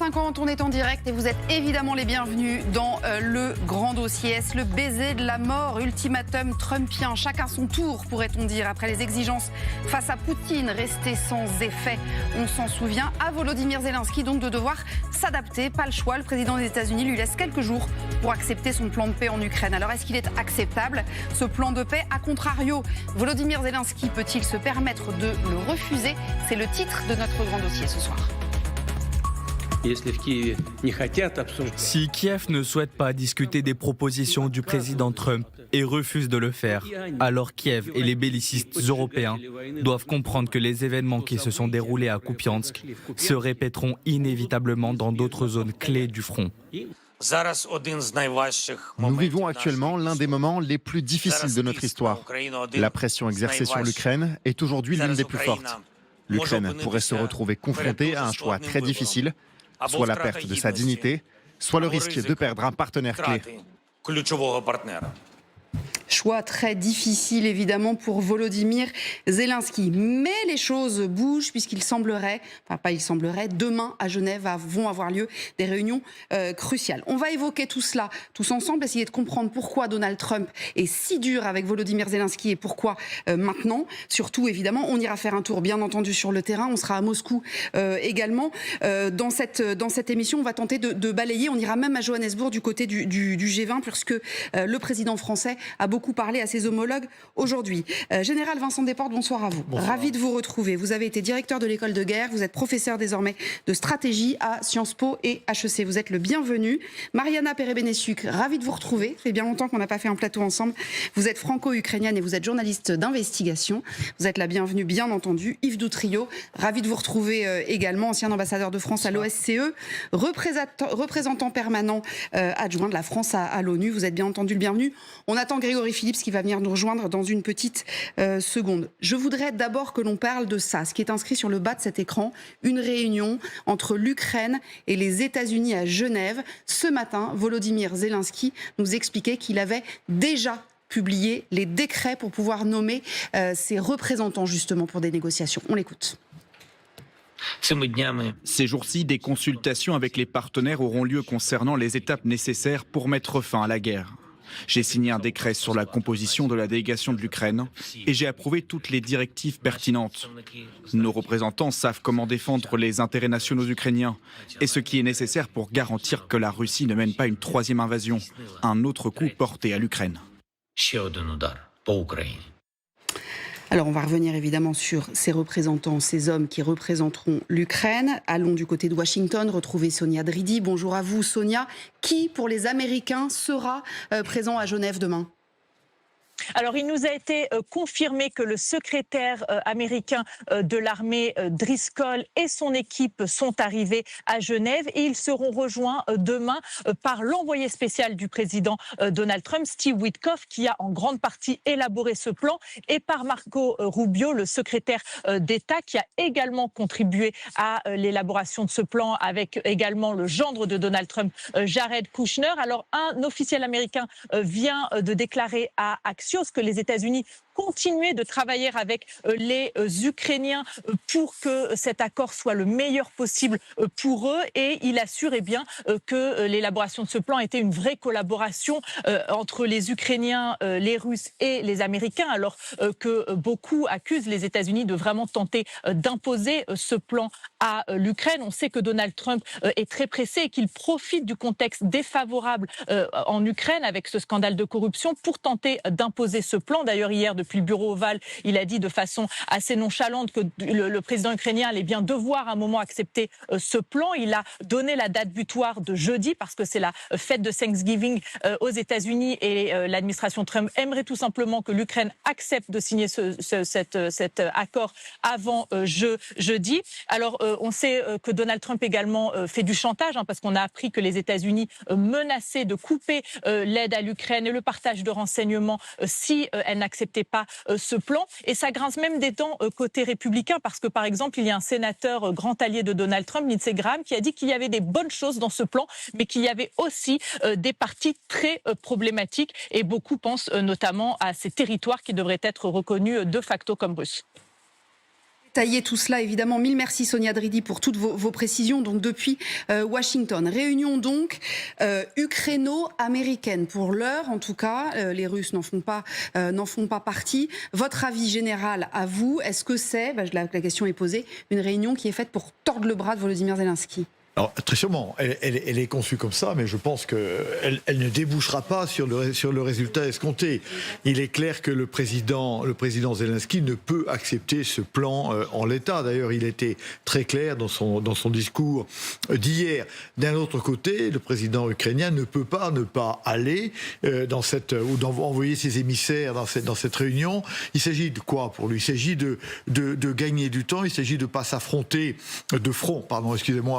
8h50, on est en direct et vous êtes évidemment les bienvenus dans le grand dossier. Est-ce le baiser de la mort, ultimatum trumpien? Chacun son tour, pourrait-on dire, après les exigences face à Poutine restées sans effet. On s'en souvient, à Volodymyr Zelensky donc de devoir s'adapter, pas le choix. Le président des États-Unis lui laisse quelques jours pour accepter son plan de paix en Ukraine. Alors est-ce qu'il est acceptable, ce plan de paix? A contrario, Volodymyr Zelensky peut-il se permettre de le refuser? C'est le titre de notre grand dossier ce soir. Si Kiev ne souhaite pas discuter des propositions du président Trump et refuse de le faire, alors Kiev et les bellicistes européens doivent comprendre que les événements qui se sont déroulés à Kupiansk se répéteront inévitablement dans d'autres zones clés du front. Nous vivons actuellement l'un des moments les plus difficiles de notre histoire. La pression exercée sur l'Ukraine est aujourd'hui l'une des plus fortes. L'Ukraine pourrait se retrouver confrontée à un choix très difficile, soit la perte de sa dignité, soit le risque de perdre un partenaire clé. Choix très difficile évidemment pour Volodymyr Zelensky. Mais les choses bougent puisqu'il semblerait, demain à Genève vont avoir lieu des réunions cruciales. On va évoquer tout cela tous ensemble, essayer de comprendre pourquoi Donald Trump est si dur avec Volodymyr Zelensky et pourquoi maintenant. Surtout évidemment, on ira faire un tour bien entendu sur le terrain, on sera à Moscou également. Dans cette émission, on va tenter de balayer, on ira même à Johannesburg du côté du G20 puisque le président français a beaucoup parlé à ses homologues aujourd'hui. Général Vincent Desportes, bonsoir à vous. Bonsoir. Ravi de vous retrouver. Vous avez été directeur de l'école de guerre, vous êtes professeur désormais de stratégie à Sciences Po et HEC. Vous êtes le bienvenu. Mariana Perebenesuk, ravi de vous retrouver. Ça fait bien longtemps qu'on n'a pas fait un plateau ensemble. Vous êtes franco-ukrainienne et vous êtes journaliste d'investigation. Vous êtes la bienvenue, bien entendu. Yves Doutrio, ravi de vous retrouver également, ancien ambassadeur de France à l'OSCE, représentant permanent adjoint de la France à l'ONU. Vous êtes bien entendu le bienvenu. On attend Grégory Phillips qui va venir nous rejoindre dans une petite seconde. Je voudrais d'abord que l'on parle de ça, ce qui est inscrit sur le bas de cet écran, une réunion entre l'Ukraine et les États-Unis à Genève. Ce matin, Volodymyr Zelensky nous expliquait qu'il avait déjà publié les décrets pour pouvoir nommer ses représentants justement pour des négociations. On l'écoute. Ces jours-ci, des consultations avec les partenaires auront lieu concernant les étapes nécessaires pour mettre fin à la guerre. J'ai signé un décret sur la composition de la délégation de l'Ukraine et j'ai approuvé toutes les directives pertinentes. Nos représentants savent comment défendre les intérêts nationaux ukrainiens et ce qui est nécessaire pour garantir que la Russie ne mène pas une troisième invasion, un autre coup porté à l'Ukraine. Alors on va revenir évidemment sur ces représentants, ces hommes qui représenteront l'Ukraine. Allons du côté de Washington, retrouver Sonia Dridi. Bonjour à vous Sonia. Qui pour les Américains sera présent à Genève demain ? Alors, il nous a été confirmé que le secrétaire américain de l'armée, Driscoll, et son équipe sont arrivés à Genève et ils seront rejoints demain par l'envoyé spécial du président Donald Trump, Steve Witkoff, qui a en grande partie élaboré ce plan, et par Marco Rubio, le secrétaire d'État, qui a également contribué à l'élaboration de ce plan, avec également le gendre de Donald Trump, Jared Kushner. Alors, un officiel américain vient de déclarer à Axios que les États-Unis continuer de travailler avec les Ukrainiens pour que cet accord soit le meilleur possible pour eux. Et il assure que l'élaboration de ce plan était une vraie collaboration entre les Ukrainiens, les Russes et les Américains, alors que beaucoup accusent les États-Unis de vraiment tenter d'imposer ce plan à l'Ukraine. On sait que Donald Trump est très pressé et qu'il profite du contexte défavorable en Ukraine avec ce scandale de corruption pour tenter d'imposer ce plan. D'ailleurs, hier, depuis le bureau ovale, il a dit de façon assez nonchalante que le président ukrainien allait bien devoir à un moment accepter ce plan. Il a donné la date butoir de jeudi parce que c'est la fête de Thanksgiving aux États-Unis et l'administration Trump aimerait tout simplement que l'Ukraine accepte de signer cet accord avant jeudi. Alors, on sait que Donald Trump également fait du chantage parce qu'on a appris que les États-Unis menaçaient de couper l'aide à l'Ukraine et le partage de renseignements si elle n'acceptait pas ce plan. Et ça grince même des dents côté républicain parce que, par exemple, il y a un sénateur grand allié de Donald Trump, Lindsey Graham, qui a dit qu'il y avait des bonnes choses dans ce plan, mais qu'il y avait aussi des parties très problématiques. Et beaucoup pensent notamment à ces territoires qui devraient être reconnus de facto comme russes. détailler tout cela, évidemment. Mille merci Sonia Dridi pour toutes vos précisions. Donc depuis Washington, réunion donc ukraino-américaine. Pour l'heure, en tout cas, les Russes n'en font pas partie. Votre avis général à vous, est-ce que c'est, la question est posée, une réunion qui est faite pour tordre le bras de Volodymyr Zelensky ? Alors, très sûrement, elle est conçue comme ça, mais je pense qu'elle ne débouchera pas sur le résultat escompté. Il est clair que le président Zelensky ne peut accepter ce plan en l'état. D'ailleurs, il était très clair dans son discours d'hier. D'un autre côté, le président ukrainien ne peut pas ne pas aller envoyer ses émissaires dans cette réunion. Il s'agit de quoi pour lui ? Il s'agit de gagner du temps. Il s'agit de ne pas s'affronter de front,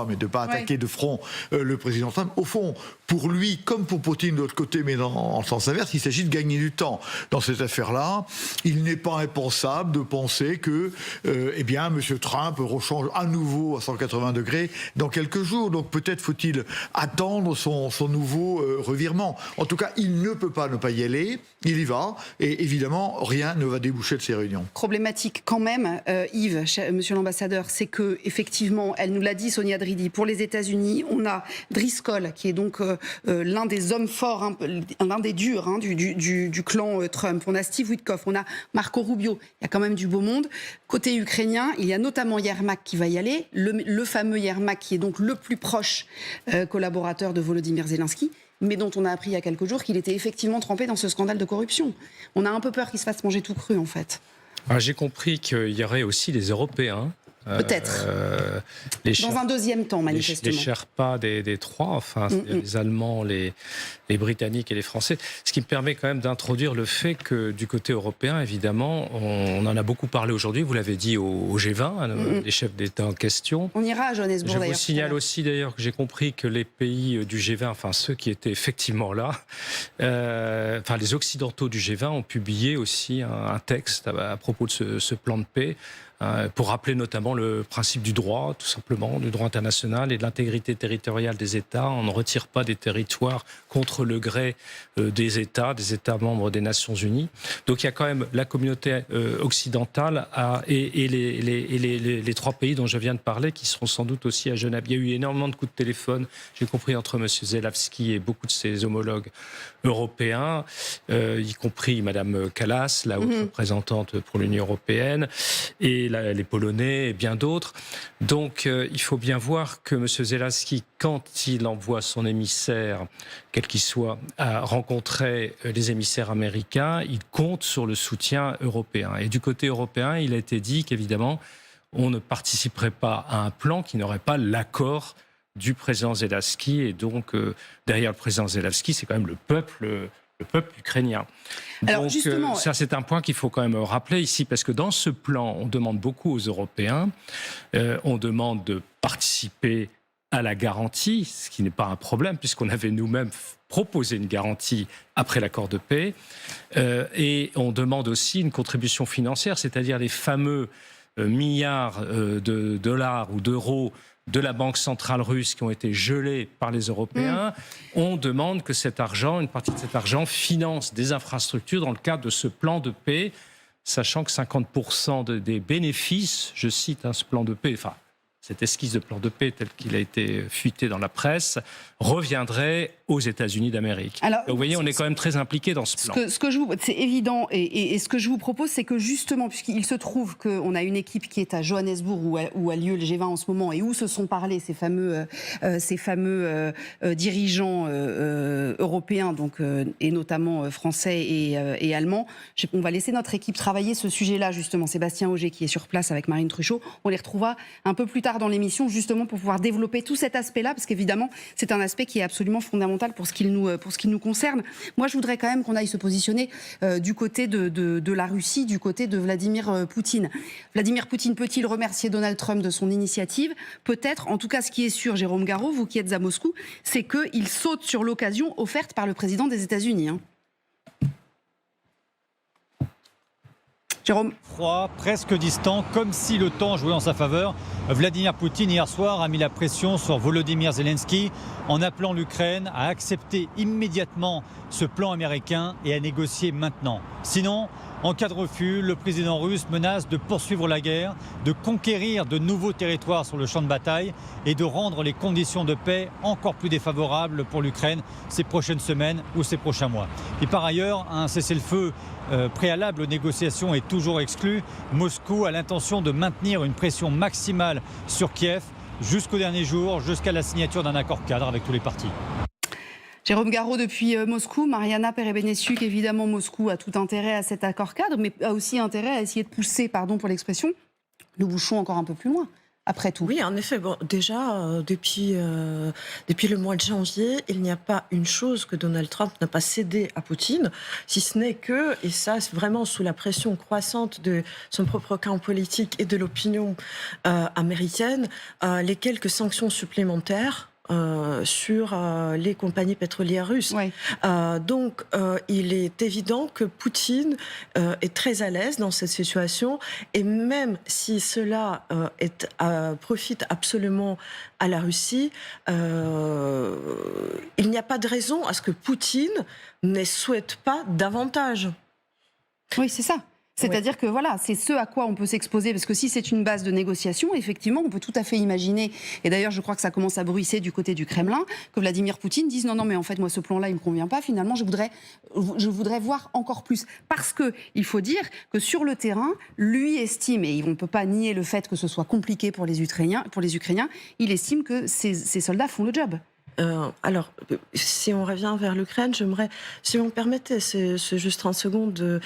mais de pas attaquer de front le président Trump. Au fond, pour lui, comme pour Poutine de l'autre côté, mais en sens inverse, il s'agit de gagner du temps. Dans cette affaire-là, il n'est pas impensable de penser que M. Trump rechange à nouveau à 180 degrés dans quelques jours. Donc peut-être faut-il attendre son nouveau revirement. En tout cas, il ne peut pas ne pas y aller. Il y va. Et évidemment, rien ne va déboucher de ces réunions. Problématique quand même, Yves, monsieur l'ambassadeur, c'est que effectivement, elle nous l'a dit, Sonia Dridi, pour les États-Unis, on a Driscoll, qui est donc l'un des hommes forts, l'un des durs du clan Trump. On a Steve Witkoff, on a Marco Rubio. Il y a quand même du beau monde. Côté ukrainien, il y a notamment Yermak qui va y aller, le fameux Yermak qui est donc le plus proche collaborateur de Volodymyr Zelensky, mais dont on a appris il y a quelques jours qu'il était effectivement trempé dans ce scandale de corruption. On a un peu peur qu'il se fasse manger tout cru, en fait. Alors, j'ai compris qu'il y aurait aussi des Européens. Peut-être. Dans un deuxième temps, manifestement. Les Sherpas des trois, enfin, les Allemands, les Britanniques et les Français. Ce qui me permet quand même d'introduire le fait que du côté européen, évidemment, on en a beaucoup parlé aujourd'hui, vous l'avez dit au G20, les chefs d'État en question. On ira à Johannesburg, d'ailleurs. Je vous signale aussi, d'ailleurs, que j'ai compris que les pays du G20, enfin ceux qui étaient effectivement là, les Occidentaux du G20 ont publié aussi un texte à propos de ce plan de paix, pour rappeler notamment le principe du droit, tout simplement, du droit international et de l'intégrité territoriale des États. On ne retire pas des territoires contre le gré des États membres des Nations Unies. Donc il y a quand même la communauté occidentale et les trois pays dont je viens de parler qui seront sans doute aussi à Genève. Il y a eu énormément de coups de téléphone, j'ai compris, entre M. Zelensky et beaucoup de ses homologues européens, y compris Mme Kallas, la haute représentante pour l'Union européenne, et les Polonais et bien d'autres. Donc il faut bien voir que M. Zelensky, quand il envoie son émissaire, quel qu'il soit, à rencontrer les émissaires américains, il compte sur le soutien européen. Et du côté européen, il a été dit qu'évidemment, on ne participerait pas à un plan qui n'aurait pas l'accord du président Zelensky. Et donc, derrière le président Zelensky, c'est quand même le peuple ukrainien. Alors, donc, justement, ça, c'est un point qu'il faut quand même rappeler ici, parce que dans ce plan, on demande beaucoup aux Européens, on demande de participer à la garantie, ce qui n'est pas un problème, puisqu'on avait nous-mêmes proposé une garantie après l'accord de paix, et on demande aussi une contribution financière, c'est-à-dire les fameux milliards de dollars ou d'euros de la Banque centrale russe qui ont été gelés par les Européens. On demande que cet argent, une partie de cet argent, finance des infrastructures dans le cadre de ce plan de paix, sachant que 50% des bénéfices, je cite ce plan de paix, enfin cette esquisse de plan de paix tel qu'il a été fuité dans la presse, reviendrait aux États-Unis d'Amérique. Alors, vous voyez, on est quand même très impliqué dans ce plan. C'est évident, et ce que je vous propose, c'est que justement, puisqu'il se trouve qu'on a une équipe qui est à Johannesburg, où a lieu le G20 en ce moment, et où se sont parlé ces fameux dirigeants européens, donc, et notamment français et allemands, on va laisser notre équipe travailler ce sujet-là, justement. Sébastien Auger, qui est sur place avec Marine Truchot, on les retrouvera un peu plus tard dans l'émission, justement pour pouvoir développer tout cet aspect-là, parce qu'évidemment, c'est un aspect qui est absolument fondamental pour ce qui nous concerne. Moi, je voudrais quand même qu'on aille se positionner du côté de la Russie, du côté de Vladimir Poutine. Vladimir Poutine peut-il remercier Donald Trump de son initiative ? Peut-être. En tout cas, ce qui est sûr, Jérôme Garraud, vous qui êtes à Moscou, c'est qu'il saute sur l'occasion offerte par le président des États-Unis. Jérôme. Froid, presque distant, comme si le temps jouait en sa faveur. Vladimir Poutine, hier soir, a mis la pression sur Volodymyr Zelensky en appelant l'Ukraine à accepter immédiatement ce plan américain et à négocier maintenant. Sinon, en cas de refus, le président russe menace de poursuivre la guerre, de conquérir de nouveaux territoires sur le champ de bataille et de rendre les conditions de paix encore plus défavorables pour l'Ukraine ces prochaines semaines ou ces prochains mois. Et par ailleurs, un cessez-le-feu préalable aux négociations est toujours exclu. Moscou a l'intention de maintenir une pression maximale sur Kiev jusqu'au dernier jour, jusqu'à la signature d'un accord cadre avec tous les partis. Jérôme Garraud depuis Moscou, Mariana Perebenesiuk, évidemment Moscou a tout intérêt à cet accord cadre, mais a aussi intérêt à essayer de pousser, pardon pour l'expression, le bouchon encore un peu plus loin. Après tout. Oui, en effet. Bon, déjà, depuis le mois de janvier, il n'y a pas une chose que Donald Trump n'a pas cédé à Poutine, si ce n'est que, et ça c'est vraiment sous la pression croissante de son propre camp politique et de l'opinion américaine, les quelques sanctions supplémentaires sur les compagnies pétrolières russes. Ouais. Donc, il est évident que Poutine est très à l'aise dans cette situation, et même si cela profite absolument à la Russie, il n'y a pas de raison à ce que Poutine ne souhaite pas davantage. Oui, c'est ça. C'est-à-dire que voilà, c'est ce à quoi on peut s'exposer, parce que si c'est une base de négociation, effectivement, on peut tout à fait imaginer, et d'ailleurs je crois que ça commence à bruisser du côté du Kremlin, que Vladimir Poutine dise non, mais en fait moi ce plan-là il me convient pas, finalement je voudrais voir encore plus. Parce que il faut dire que sur le terrain, lui estime, et on ne peut pas nier le fait que ce soit compliqué pour les Ukrainiens, il estime que ces soldats font le job. Alors, si on revient vers l'Ukraine, j'aimerais, si vous me permettez, c'est juste 30 secondes,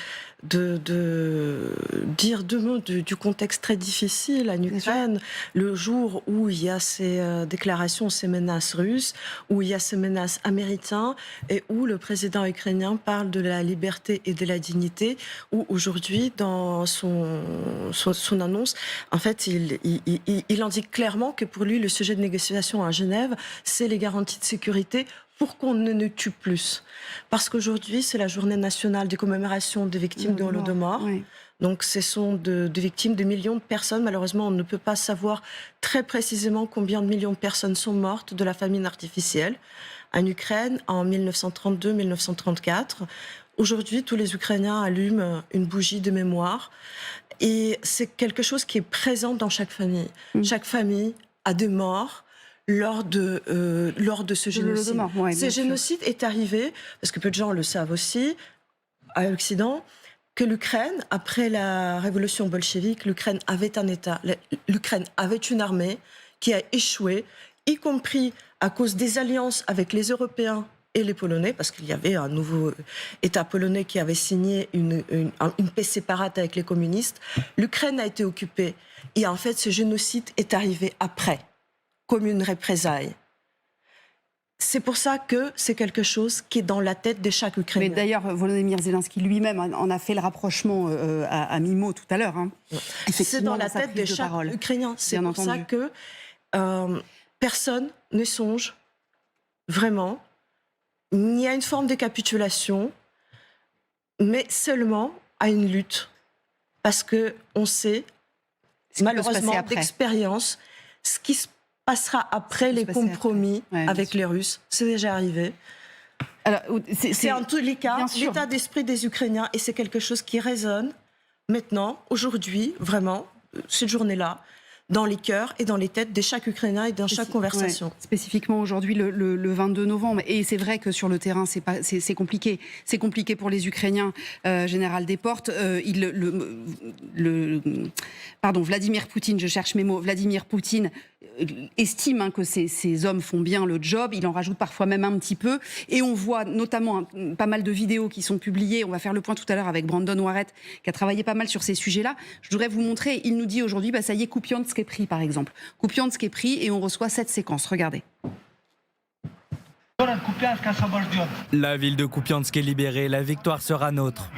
de dire deux mots du contexte très difficile en Ukraine, le jour où il y a ces déclarations, ces menaces russes, où il y a ces menaces américaines, et où le président ukrainien parle de la liberté et de la dignité, où aujourd'hui, dans son annonce, en fait, il indique clairement que pour lui, le sujet de négociation à Genève, c'est les garanties de sécurité pour qu'on ne tue plus. Parce qu'aujourd'hui, c'est la journée nationale de commémoration des victimes de l'Holodomor. Oui. Donc, ce sont des victimes de millions de personnes. Malheureusement, on ne peut pas savoir très précisément combien de millions de personnes sont mortes de la famine artificielle en Ukraine en 1932-1934. Aujourd'hui, tous les Ukrainiens allument une bougie de mémoire. Et c'est quelque chose qui est présent dans chaque famille. Chaque famille a des morts lors de ce génocide. Ouais, ce génocide est arrivé, parce que peu de gens le savent aussi, à l'Occident, que l'Ukraine, après la révolution bolchevique, l'Ukraine avait un État, l'Ukraine avait une armée qui a échoué, y compris à cause des alliances avec les Européens et les Polonais, parce qu'il y avait un nouveau État polonais qui avait signé une paix séparate avec les communistes. L'Ukraine a été occupée. Et en fait, ce génocide est arrivé après, comme une représaille. C'est pour ça que c'est quelque chose qui est dans la tête de chaque Ukrainien. Mais d'ailleurs, Volodymyr Zelensky lui-même en a fait le rapprochement à mi-mot tout à l'heure. Hein. C'est dans la tête de chaque Ukrainien. C'est pour ça que personne ne songe vraiment ni à une forme de capitulation, mais seulement à une lutte. Parce qu'on sait, malheureusement, d'expérience, ce qui se passera après les compromis avec les Russes. C'est déjà arrivé. C'est en tous les cas l'état d'esprit des Ukrainiens, et c'est quelque chose qui résonne maintenant, aujourd'hui, vraiment, cette journée-là, dans les cœurs et dans les têtes de chaque Ukrainien et dans chaque conversation. Spécifiquement aujourd'hui, le 22 novembre. Et c'est vrai que sur le terrain, c'est compliqué. C'est compliqué pour les Ukrainiens. Général Desportes, Vladimir Poutine, je cherche mes mots, Vladimir Poutine estime que ces hommes font bien le job. Il en rajoute parfois même un petit peu. Et on voit notamment pas mal de vidéos qui sont publiées. On va faire le point tout à l'heure avec Brandon Warrett, qui a travaillé pas mal sur ces sujets-là. Je voudrais vous montrer, il nous dit aujourd'hui, ça y est, Kupiansk est pris, par exemple. Kupiansk est pris et on reçoit cette séquence. Regardez. La ville de Kupiansk est libérée, la victoire sera nôtre.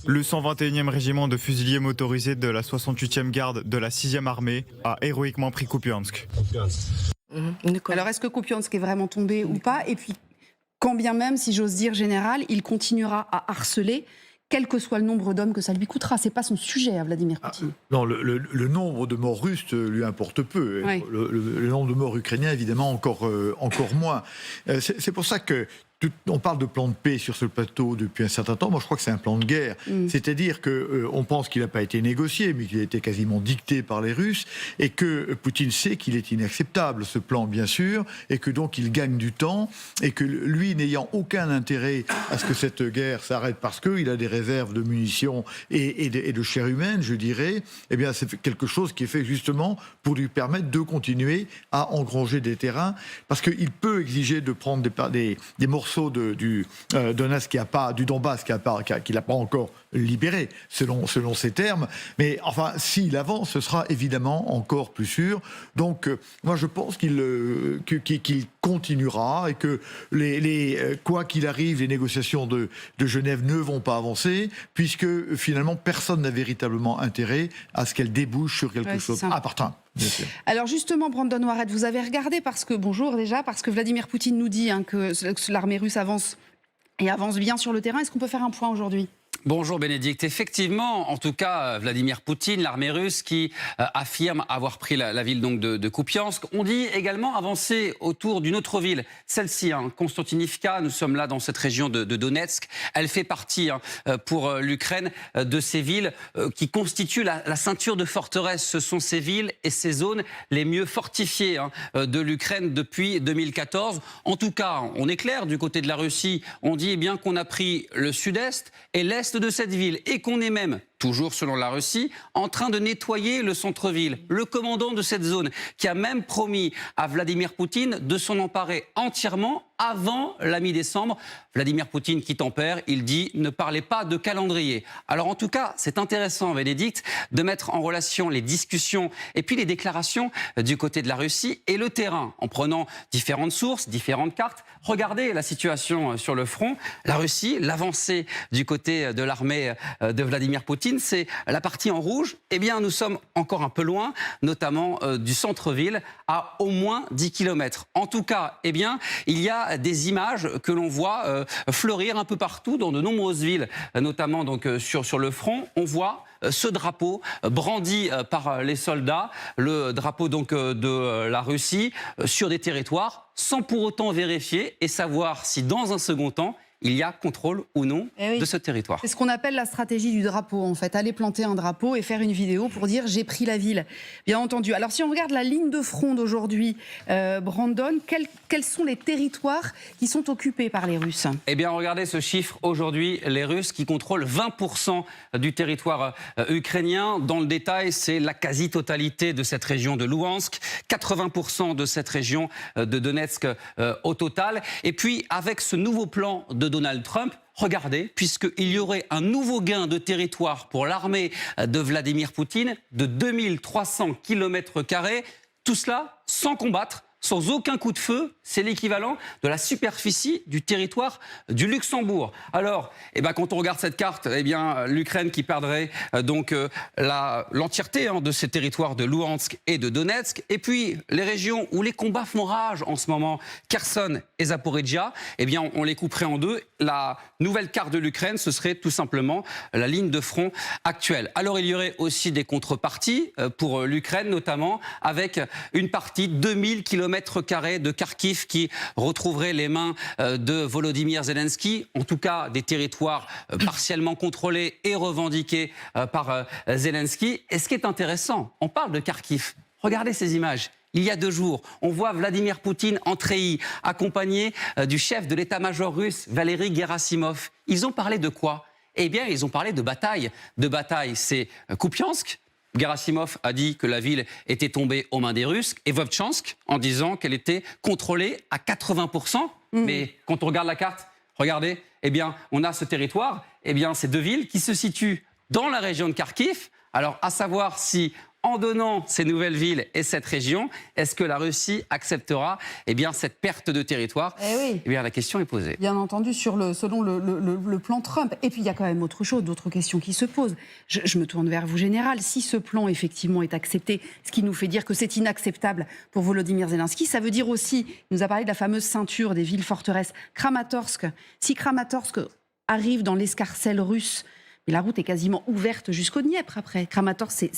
Le 121e régiment de fusiliers motorisés de la 68e garde de la 6e armée a héroïquement pris Kupiansk. Alors est-ce que Kupiansk est vraiment tombé ou pas? Et puis, quand bien même, si j'ose dire, général, il continuera à harceler quel que soit le nombre d'hommes que ça lui coûtera. C'est pas son sujet à Vladimir Poutine. Non, le nombre de morts russes lui importe peu. Oui. Le nombre de morts ukrainiens, évidemment, encore moins. C'est pour ça que on parle de plan de paix sur ce plateau depuis un certain temps. Moi, je crois que c'est un plan de guerre. C'est-à-dire qu'on pense qu'il n'a pas été négocié, mais qu'il a été quasiment dicté par les Russes, et que Poutine sait qu'il est inacceptable, ce plan, bien sûr, et que donc il gagne du temps, et que lui, n'ayant aucun intérêt à ce que cette guerre s'arrête parce qu'il a des réserves de munitions et de chair humaine, je dirais, eh bien, c'est quelque chose qui est fait justement pour lui permettre de continuer à engranger des terrains, parce qu'il peut exiger de prendre des morceaux du Donbass qu'il n'a pas encore libéré, selon ses termes. Mais enfin, s'il avance, ce sera évidemment encore plus sûr. Donc, moi, je pense qu'il continuera et que quoi qu'il arrive, les négociations de Genève ne vont pas avancer, puisque finalement, personne n'a véritablement intérêt à ce qu'elles débouchent sur quelque chose. À part Trump. Alors justement, Brandon Wared, vous avez regardé parce que Vladimir Poutine nous dit que l'armée russe avance et avance bien sur le terrain. Est-ce qu'on peut faire un point aujourd'hui ? Bonjour Bénédicte. Effectivement, en tout cas, Vladimir Poutine, l'armée russe qui affirme avoir pris la ville donc de Kupiansk. On dit également avancer autour d'une autre ville, celle-ci, Konstantinivka. Nous sommes là dans cette région de Donetsk. Elle fait partie pour l'Ukraine de ces villes qui constituent la ceinture de forteresse. Ce sont ces villes et ces zones les mieux fortifiées de l'Ukraine depuis 2014. En tout cas, on est clair du côté de la Russie. On dit bien qu'on a pris le sud-est et l'est de cette ville et qu'on est même, toujours selon la Russie, en train de nettoyer le centre-ville. Le commandant de cette zone qui a même promis à Vladimir Poutine de s'en emparer entièrement avant la mi-décembre. Vladimir Poutine qui tempère, il dit ne parlez pas de calendrier. Alors en tout cas, c'est intéressant, Bénédicte, de mettre en relation les discussions et puis les déclarations du côté de la Russie et le terrain, en prenant différentes sources, différentes cartes. Regardez la situation sur le front. La Russie, l'avancée du côté de l'armée de Vladimir Poutine, c'est la partie en rouge. Eh bien, nous sommes encore un peu loin, notamment du centre-ville, à au moins 10 km. En tout cas, eh bien, il y a des images que l'on voit fleurir un peu partout dans de nombreuses villes, notamment donc sur le front. On voit ce drapeau brandi par les soldats, le drapeau donc de la Russie sur des territoires, sans pour autant vérifier et savoir si dans un second temps il y a contrôle ou non de ce territoire. C'est ce qu'on appelle la stratégie du drapeau, en fait. Aller planter un drapeau et faire une vidéo pour dire « j'ai pris la ville ». Bien entendu. Alors, si on regarde la ligne de front d'aujourd'hui, Brandon, quels sont les territoires qui sont occupés par les Russes ? Eh bien, regardez ce chiffre. Aujourd'hui, les Russes qui contrôlent 20% du territoire ukrainien. Dans le détail, c'est la quasi-totalité de cette région de Louhansk, 80% de cette région de Donetsk au total. Et puis, avec ce nouveau plan de Donald Trump, regardez, puisqu'il y aurait un nouveau gain de territoire pour l'armée de Vladimir Poutine de 2300 km², tout cela sans combattre, sans aucun coup de feu. C'est l'équivalent de la superficie du territoire du Luxembourg. Alors, quand on regarde cette carte, l'Ukraine qui perdrait donc l'entièreté de ces territoires de Louhansk et de Donetsk. Et puis, les régions où les combats font rage en ce moment, Kherson et Zaporizhzhia, on les couperait en deux. La nouvelle carte de l'Ukraine, ce serait tout simplement la ligne de front actuelle. Alors, il y aurait aussi des contreparties pour l'Ukraine, notamment avec une partie, 2000 km² de Kharkiv qui retrouverait les mains de Volodymyr Zelensky, en tout cas des territoires partiellement contrôlés et revendiqués par Zelensky. Et ce qui est intéressant, on parle de Kharkiv. Regardez ces images. Il y a 2 jours, on voit Vladimir Poutine en treillis, accompagné du chef de l'état-major russe, Valery Gerasimov. Ils ont parlé de quoi ? Eh bien, ils ont parlé de bataille. De bataille, c'est Kupiansk. Gerasimov a dit que la ville était tombée aux mains des Russes, et Vovchansk en disant qu'elle était contrôlée à 80%. Mais quand on regarde la carte, regardez, on a ce territoire, ces 2 villes qui se situent dans la région de Kharkiv. Alors, à savoir si, en donnant ces nouvelles villes et cette région, est-ce que la Russie acceptera cette perte de territoire ? La question est posée. Bien entendu, selon le plan Trump. Et puis, il y a quand même autre chose, d'autres questions qui se posent. Je me tourne vers vous, Général. Si ce plan, effectivement, est accepté, ce qui nous fait dire que c'est inacceptable pour Volodymyr Zelensky, ça veut dire aussi, il nous a parlé de la fameuse ceinture des villes forteresses, Kramatorsk. Si Kramatorsk arrive dans l'escarcelle russe, Et la route est quasiment ouverte jusqu'au Dniepr après. Kramatorsk,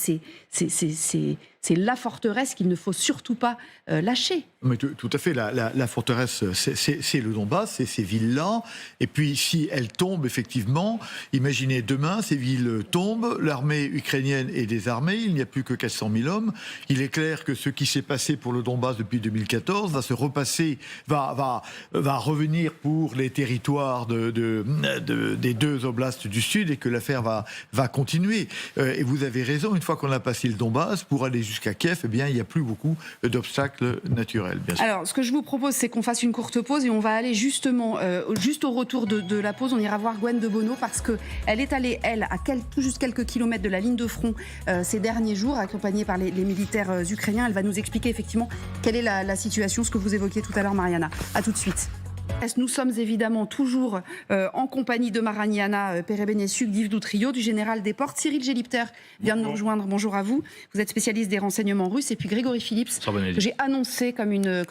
c'est la forteresse qu'il ne faut surtout pas lâcher. Mais tout à fait. La forteresse, c'est le Donbass, c'est ces villes-là. Et puis, si elles tombent, effectivement, imaginez demain, ces villes tombent, l'armée ukrainienne est désarmée, il n'y a plus que 400 000 hommes. Il est clair que ce qui s'est passé pour le Donbass depuis 2014 va se repasser, va revenir pour les territoires des deux oblasts du Sud, et que l'affaire va continuer. Et vous avez raison, une fois qu'on a passé le Donbass, pour aller jusqu'à Kiev, eh bien, il n'y a plus beaucoup d'obstacles naturels, bien sûr. Alors, ce que je vous propose, c'est qu'on fasse une courte pause et on va aller justement, juste au retour de la pause, on ira voir Gwen de Bono parce qu'elle est allée, elle, à tout juste quelques kilomètres de la ligne de front ces derniers jours, accompagnée par les militaires ukrainiens. Elle va nous expliquer effectivement quelle est la situation, ce que vous évoquiez tout à l'heure, Mariana. À tout de suite. Nous sommes évidemment toujours en compagnie de Mariana Perebenesiuk, d'Yves Doutrio, du général des ports. Cyril Gélipter vient de nous rejoindre. Bonjour à vous. Vous êtes spécialiste des renseignements russes. Et puis Grégory Phillips, que j'ai annoncé comme une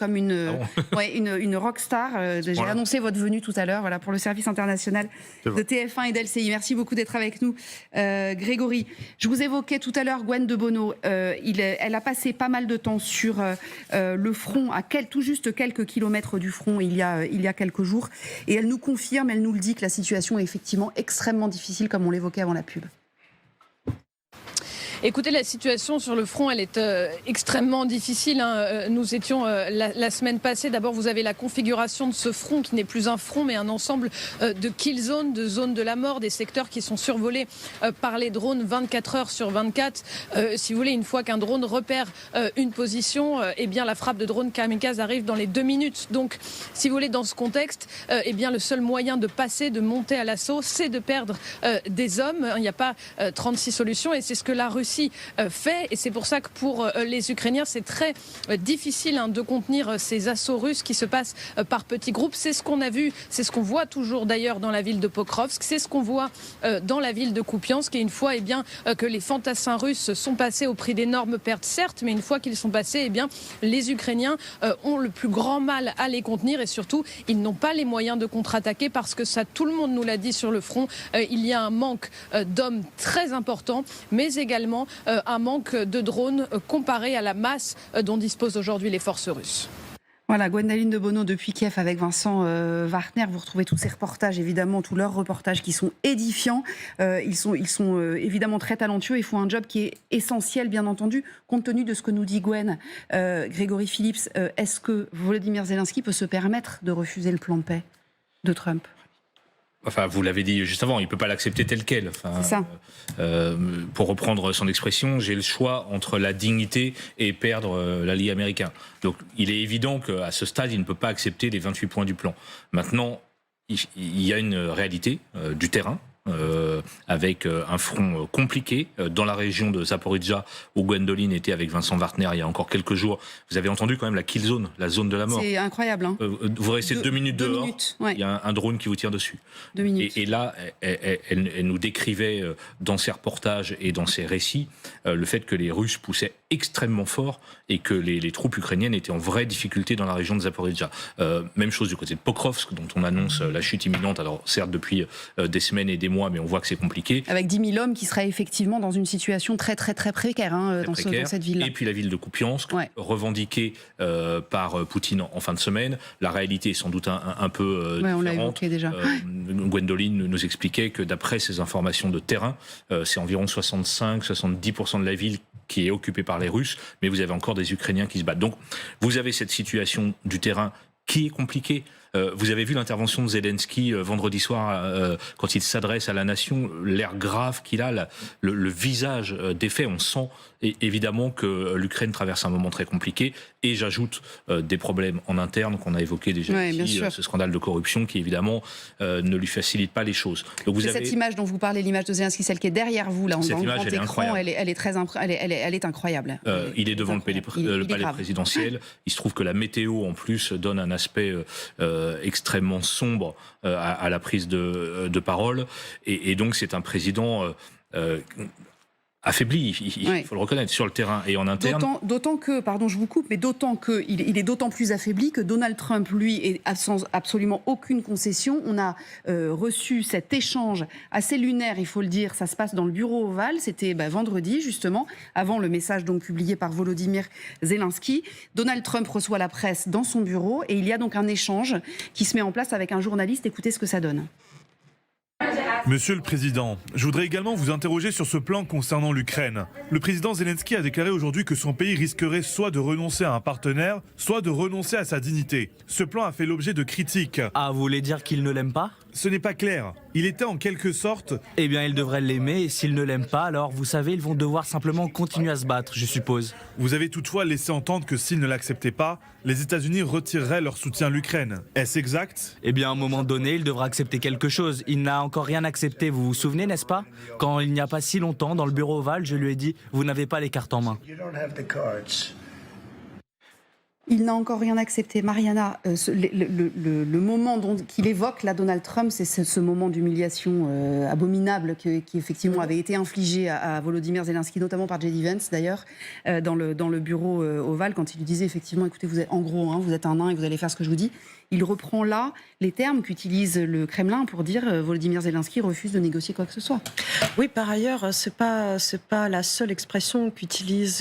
rockstar. J'ai annoncé votre venue tout à l'heure pour le service international de TF1 et d'LCI. Merci beaucoup d'être avec nous, Grégory. Je vous évoquais tout à l'heure Gwen de Bono. Elle a passé pas mal de temps sur le front, à tout juste quelques kilomètres du front il y a quelques jours, et elle nous confirme, elle nous le dit, que la situation est effectivement extrêmement difficile, comme on l'évoquait avant la pub. Écoutez, la situation sur le front, elle est extrêmement difficile. Nous étions la semaine passée. D'abord, vous avez la configuration de ce front qui n'est plus un front, mais un ensemble de kill zones, de zones de la mort, des secteurs qui sont survolés par les drones 24 heures sur 24. Si vous voulez, une fois qu'un drone repère une position, eh bien, la frappe de drone kamikaze arrive dans les 2 minutes. Donc, si vous voulez, dans ce contexte, eh bien, le seul moyen de passer, de monter à l'assaut, c'est de perdre des hommes. Il n'y a pas 36 solutions, et c'est ce que la Russie fait, et c'est pour ça que pour les Ukrainiens c'est très difficile de contenir ces assauts russes qui se passent par petits groupes. C'est ce qu'on a vu, c'est ce qu'on voit toujours d'ailleurs dans la ville de Pokrovsk, c'est ce qu'on voit dans la ville de Kupiansk, et une fois que les fantassins russes sont passés au prix d'énormes pertes, certes, mais une fois qu'ils sont passés, les Ukrainiens ont le plus grand mal à les contenir, et surtout ils n'ont pas les moyens de contre-attaquer parce que ça, tout le monde nous l'a dit sur le front, il y a un manque d'hommes très important, mais également un manque de drones comparé à la masse dont disposent aujourd'hui les forces russes. Voilà, Gwendoline de Bono depuis Kiev avec Vincent Wartner. Vous retrouvez tous ces reportages, évidemment, tous leurs reportages qui sont édifiants. Ils sont évidemment très talentueux et font un job qui est essentiel, bien entendu, compte tenu de ce que nous dit Gwen. Grégory Phillips, est-ce que Volodymyr Zelensky peut se permettre de refuser le plan de paix de Trump ? Enfin, vous l'avez dit juste avant, il ne peut pas l'accepter tel quel. Enfin, c'est ça. Pour reprendre son expression, j'ai le choix entre la dignité et perdre l'allié américain. Donc il est évident qu'à ce stade, il ne peut pas accepter les 28 points du plan. Maintenant, il y a une réalité du terrain. Avec un front compliqué dans la région de Zaporijjia où Gwendoline était avec Vincent Wartner il y a encore quelques jours. Vous avez entendu quand même la kill zone, la zone de la mort. C'est incroyable. Vous restez 2 minutes dehors, ouais. Il y a un drone qui vous tire dessus. 2 minutes. Et là, elle nous décrivait dans ses reportages et dans ses récits le fait que les Russes poussaient extrêmement fort et que les troupes ukrainiennes étaient en vraie difficulté dans la région de Zaporijjia. Même chose du côté de Pokrovsk, dont on annonce la chute imminente, alors certes depuis des semaines et des mois, mais on voit que c'est compliqué. Avec 10 000 hommes qui seraient effectivement dans une situation très très très précaire, dans cette ville-là. Et puis la ville de Kupiansk, revendiquée par Poutine en fin de semaine. La réalité est sans doute un peu différente. On l'a évoqué déjà. Gwendoline nous expliquait que d'après ces informations de terrain, c'est environ 65-70% de la ville qui est occupée par les Russes, mais vous avez encore des Ukrainiens qui se battent. Donc vous avez cette situation du terrain qui est compliquée. Vous avez vu l'intervention de Zelensky vendredi soir quand il s'adresse à la nation, l'air grave qu'il a, le visage défait. On sent évidemment que l'Ukraine traverse un moment très compliqué. Et j'ajoute des problèmes en interne qu'on a évoqués déjà ici, ce scandale de corruption qui évidemment ne lui facilite pas les choses. Donc vous avez cette image dont vous parlez, l'image de Zelensky, celle qui est derrière vous, là, dans le grand écran, elle est incroyable. Il est devant le palais présidentiel. Il se trouve que la météo en plus donne un aspect extrêmement sombre à la prise de parole. Et donc c'est un président affaibli, il faut le reconnaître, sur le terrain et en interne. D'autant que, pardon, je vous coupe, mais d'autant qu'il est d'autant plus affaibli que Donald Trump, lui, est sans absolument aucune concession. On a reçu cet échange assez lunaire, il faut le dire. Ça se passe dans le bureau ovale. C'était vendredi, justement, avant le message donc publié par Volodymyr Zelensky. Donald Trump reçoit la presse dans son bureau et il y a donc un échange qui se met en place avec un journaliste. Écoutez ce que ça donne. Monsieur le Président, je voudrais également vous interroger sur ce plan concernant l'Ukraine. Le président Zelensky a déclaré aujourd'hui que son pays risquerait soit de renoncer à un partenaire, soit de renoncer à sa dignité. Ce plan a fait l'objet de critiques. Ah, vous voulez dire qu'il ne l'aime pas ? Ce n'est pas clair. Il était en quelque sorte... Eh bien, il devrait l'aimer, et s'il ne l'aime pas, alors, vous savez, ils vont devoir simplement continuer à se battre, je suppose. Vous avez toutefois laissé entendre que s'ils ne l'acceptaient pas, les États-Unis retireraient leur soutien à l'Ukraine. Est-ce exact ? Eh bien, à un moment donné, il devra accepter quelque chose. Il n'a encore rien accepté, vous vous souvenez, n'est-ce pas ? Quand il n'y a pas si longtemps, dans le bureau ovale, je lui ai dit « Vous n'avez pas les cartes en main ». Il n'a encore rien accepté. Mariana, le moment qu'il évoque, là, Donald Trump, c'est ce moment d'humiliation abominable qui effectivement avait été infligé à Volodymyr Zelensky, notamment par J.D. Vance d'ailleurs, dans le bureau ovale, quand il lui disait effectivement, écoutez, vous êtes, en gros, vous êtes un nain et vous allez faire ce que je vous dis. Il reprend là les termes qu'utilise le Kremlin pour dire Volodymyr Zelensky refuse de négocier quoi que ce soit. Oui, par ailleurs, c'est pas la seule expression qu'utilise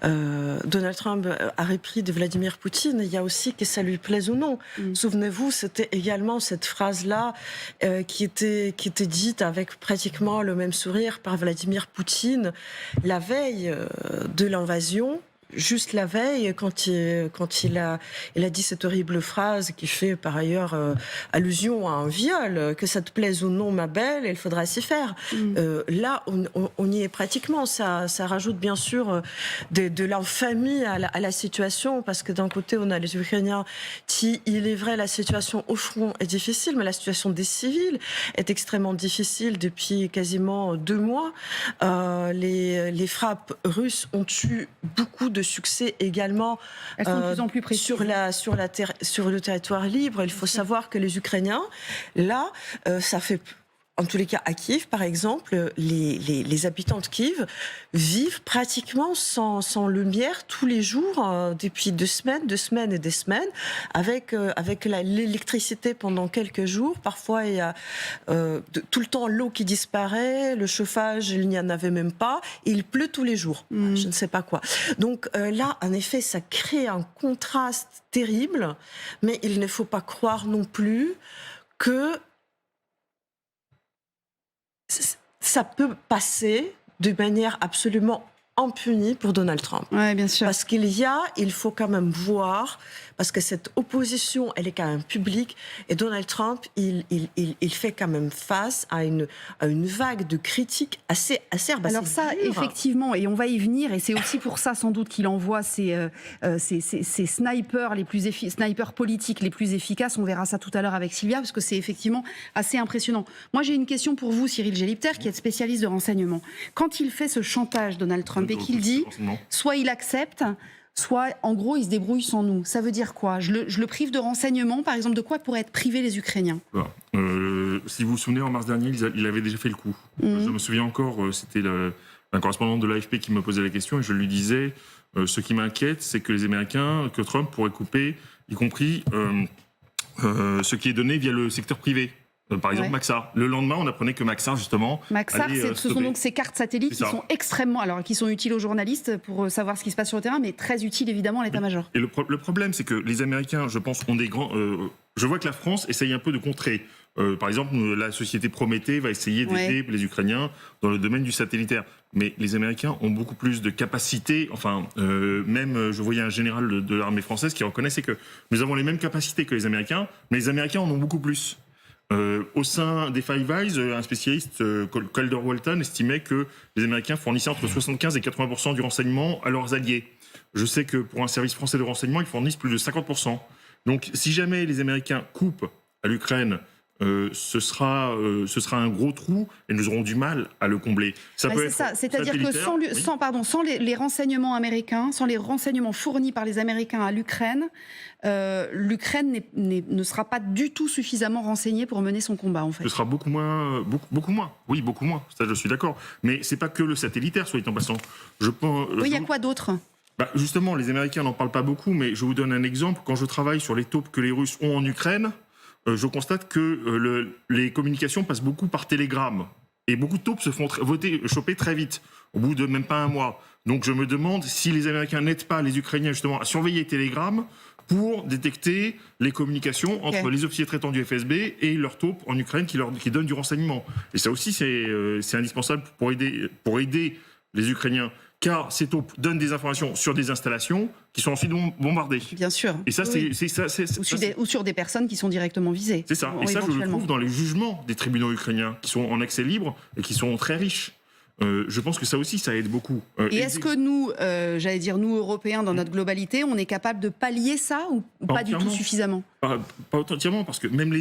Donald Trump à répit de Vladimir Poutine. Il y a aussi que ça lui plaise ou non. Souvenez-vous, c'était également cette phrase-là qui était dite avec pratiquement le même sourire par Vladimir Poutine la veille de l'invasion. Juste la veille, quand il a dit cette horrible phrase qui fait par ailleurs allusion à un viol, que ça te plaise ou non, ma belle, il faudra s'y faire. Là, on y est pratiquement. Ça rajoute bien sûr de l'infamie à la situation, parce que d'un côté, on a les Ukrainiens qui, il est vrai, la situation au front est difficile, mais la situation des civils est extrêmement difficile depuis quasiment 2 mois. Les frappes russes ont eu beaucoup de succès également sur le territoire libre. Il faut savoir que les Ukrainiens, là, ça fait... En tous les cas, à Kiev, par exemple, les habitants de Kiev vivent pratiquement sans lumière tous les jours, depuis 2 semaines et des semaines, avec l'électricité pendant quelques jours. Parfois, il y a tout le temps l'eau qui disparaît, le chauffage, il n'y en avait même pas, et il pleut tous les jours. Je ne sais pas quoi. Donc là, en effet, ça crée un contraste terrible, mais il ne faut pas croire non plus que ça peut passer de manière absolument impunie pour Donald Trump. Oui, bien sûr. Parce il faut quand même voir, parce que cette opposition, elle est quand même publique, et Donald Trump, il fait quand même face à une vague de critiques assez acerbe. Alors ça, effectivement, et on va y venir, et c'est aussi pour ça sans doute qu'il envoie ces snipers snipers politiques les plus efficaces. On verra ça tout à l'heure avec Sylvia, parce que c'est effectivement assez impressionnant. Moi, j'ai une question pour vous, Cyril Gélipter, qui est spécialiste de renseignement. Quand il fait ce chantage, Donald Trump, et qu'il dit soit il accepte, soit en gros il se débrouille sans nous, ça veut dire quoi ? Je le prive de renseignements, par exemple, de quoi pourraient être privés les Ukrainiens ? Si vous vous souvenez, en mars dernier, il avait déjà fait le coup. Je me souviens encore, c'était un correspondant de l'AFP qui me posait la question, et je lui disais, ce qui m'inquiète, c'est que les Américains, que Trump pourrait couper, y compris ce qui est donné via le secteur privé. Par exemple, Maxar. Le lendemain, on apprenait que Maxar, justement. Maxar, ce sont donc ces cartes satellites qui sont qui sont utiles aux journalistes pour savoir ce qui se passe sur le terrain, mais très utiles évidemment à l'état-major. Et le problème, c'est que les Américains, je pense, ont des grands. Je vois que la France essaye un peu de contrer. Par exemple, la société Prométhée va essayer d'aider les Ukrainiens dans le domaine du satellitaire. Mais les Américains ont beaucoup plus de capacités. Enfin, même, je voyais un général de l'armée française qui reconnaissait que nous avons les mêmes capacités que les Américains, mais les Américains en ont beaucoup plus. Au sein des Five Eyes, un spécialiste, Calder Walton, estimait que les Américains fournissaient entre 75 et 80% du renseignement à leurs alliés. Je sais que pour un service français de renseignement, ils fournissent plus de 50%. Donc, si jamais les Américains coupent à l'Ukraine ce sera un gros trou et nous aurons du mal à le combler. Ça peut c'est être ça, c'est-à-dire que sans les renseignements américains, sans les renseignements fournis par les Américains à l'Ukraine, l'Ukraine ne sera pas du tout suffisamment renseignée pour mener son combat, en fait. Ce sera beaucoup moins. Oui, beaucoup moins. Ça, je suis d'accord. Mais c'est pas que le satellitaire, soit dit en passant. Oui, il y a quoi d'autre ? Justement, les Américains n'en parlent pas beaucoup, mais je vous donne un exemple. Quand je travaille sur les taupes que les Russes ont en Ukraine, je constate que les communications passent beaucoup par télégramme. Et beaucoup de taupes se font choper très vite, au bout de même pas un mois. Donc je me demande si les Américains n'aident pas les Ukrainiens justement à surveiller Telegram pour détecter les communications entre les officiers traitants du FSB et leurs taupes en Ukraine qui donnent du renseignement. Et ça aussi, c'est indispensable pour aider les Ukrainiens. Car ces taupes donnent des informations sur des installations qui sont ensuite bombardées. Bien sûr. Et ça, oui. Ou sur des personnes qui sont directement visées. C'est ça. Et ça, je le trouve dans les jugements des tribunaux ukrainiens, qui sont en accès libre et qui sont très riches. Je pense que ça aussi, ça aide beaucoup. Et est-ce que nous, nous Européens, dans notre globalité, on est capable de pallier ça ou pas du tout suffisamment ? Pas entièrement, parce que même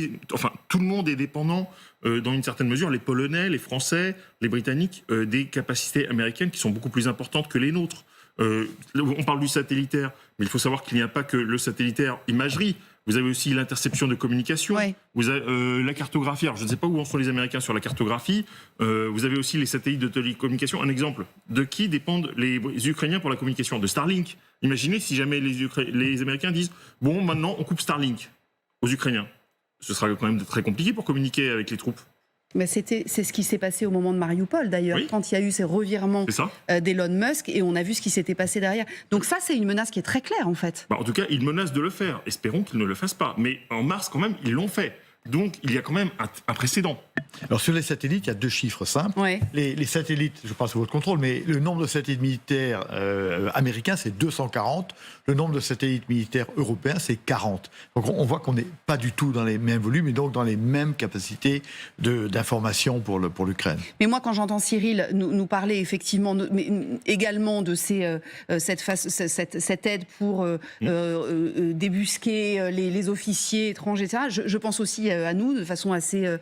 tout le monde est dépendant, dans une certaine mesure, les Polonais, les Français, les Britanniques, des capacités américaines qui sont beaucoup plus importantes que les nôtres. On parle du satellitaire, mais il faut savoir qu'il n'y a pas que le satellitaire imagerie. Vous avez aussi l'interception de communication, vous avez la cartographie. Alors, je ne sais pas où en sont les Américains sur la cartographie. Vous avez aussi les satellites de télécommunication. Un exemple, de qui dépendent les Ukrainiens pour la communication ? De Starlink. Imaginez si jamais les Américains disent « Bon, maintenant, on coupe Starlink aux Ukrainiens ». Ce sera quand même très compliqué pour communiquer avec les troupes. Mais c'est ce qui s'est passé au moment de Mariupol, d'ailleurs, quand il y a eu ces revirements d'Elon Musk, et on a vu ce qui s'était passé derrière. Donc ça, c'est une menace qui est très claire, en fait. En tout cas, ils menacent de le faire. Espérons qu'ils ne le fassent pas. Mais en mars, quand même, ils l'ont fait. Donc, il y a quand même un précédent. Alors, sur les satellites, il y a deux chiffres simples. Les satellites, je passe sous votre contrôle, mais le nombre de satellites militaires américains, c'est 240. Le nombre de satellites militaires européens, c'est 40. Donc, on voit qu'on n'est pas du tout dans les mêmes volumes et donc dans les mêmes capacités d'information pour l'Ukraine. Mais moi, quand j'entends Cyril nous parler effectivement, mais également de cette aide pour débusquer les officiers étrangers, etc., je pense aussi à nous, de façon assez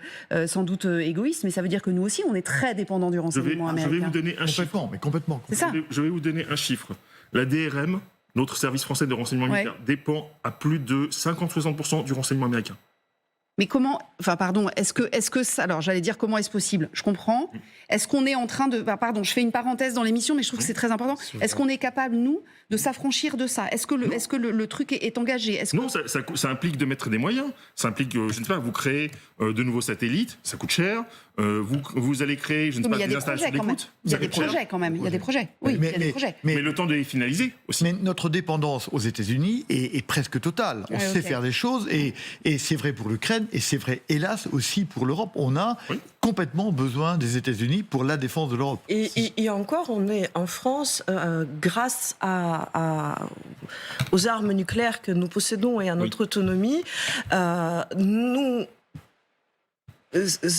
sans doute égoïste, mais ça veut dire que nous aussi, on est très dépendants du renseignement américain. Je vais vous donner un chiffre. Complètement. C'est ça. Je vais vous donner un chiffre. La DRM, notre service français de renseignement militaire, dépend à plus de 50-60% du renseignement américain. Mais comment, est-ce que ça, alors j'allais dire comment est-ce possible ? Je comprends. Est-ce qu'on est en train de, je fais une parenthèse dans l'émission, mais je trouve que c'est très important. Est-ce qu'on est capable, nous, de s'affranchir de ça ? Est-ce que le truc est engagé ? Non, ça implique de mettre des moyens. Ça implique, je ne sais pas, vous créez de nouveaux satellites, ça coûte cher. Vous allez créer, je ne sais pas, des installations d'écoute. Il y a des projets quand même. Il y a des projets. Oui, il y a des projets. Mais le temps de les finaliser aussi. Mais notre dépendance aux États-Unis est presque totale. On sait faire des choses et c'est vrai pour l'Ukraine et c'est vrai, hélas, aussi pour l'Europe. On a complètement besoin des États-Unis pour la défense de l'Europe. Et encore, on est en France, grâce aux armes nucléaires que nous possédons et à notre autonomie, nous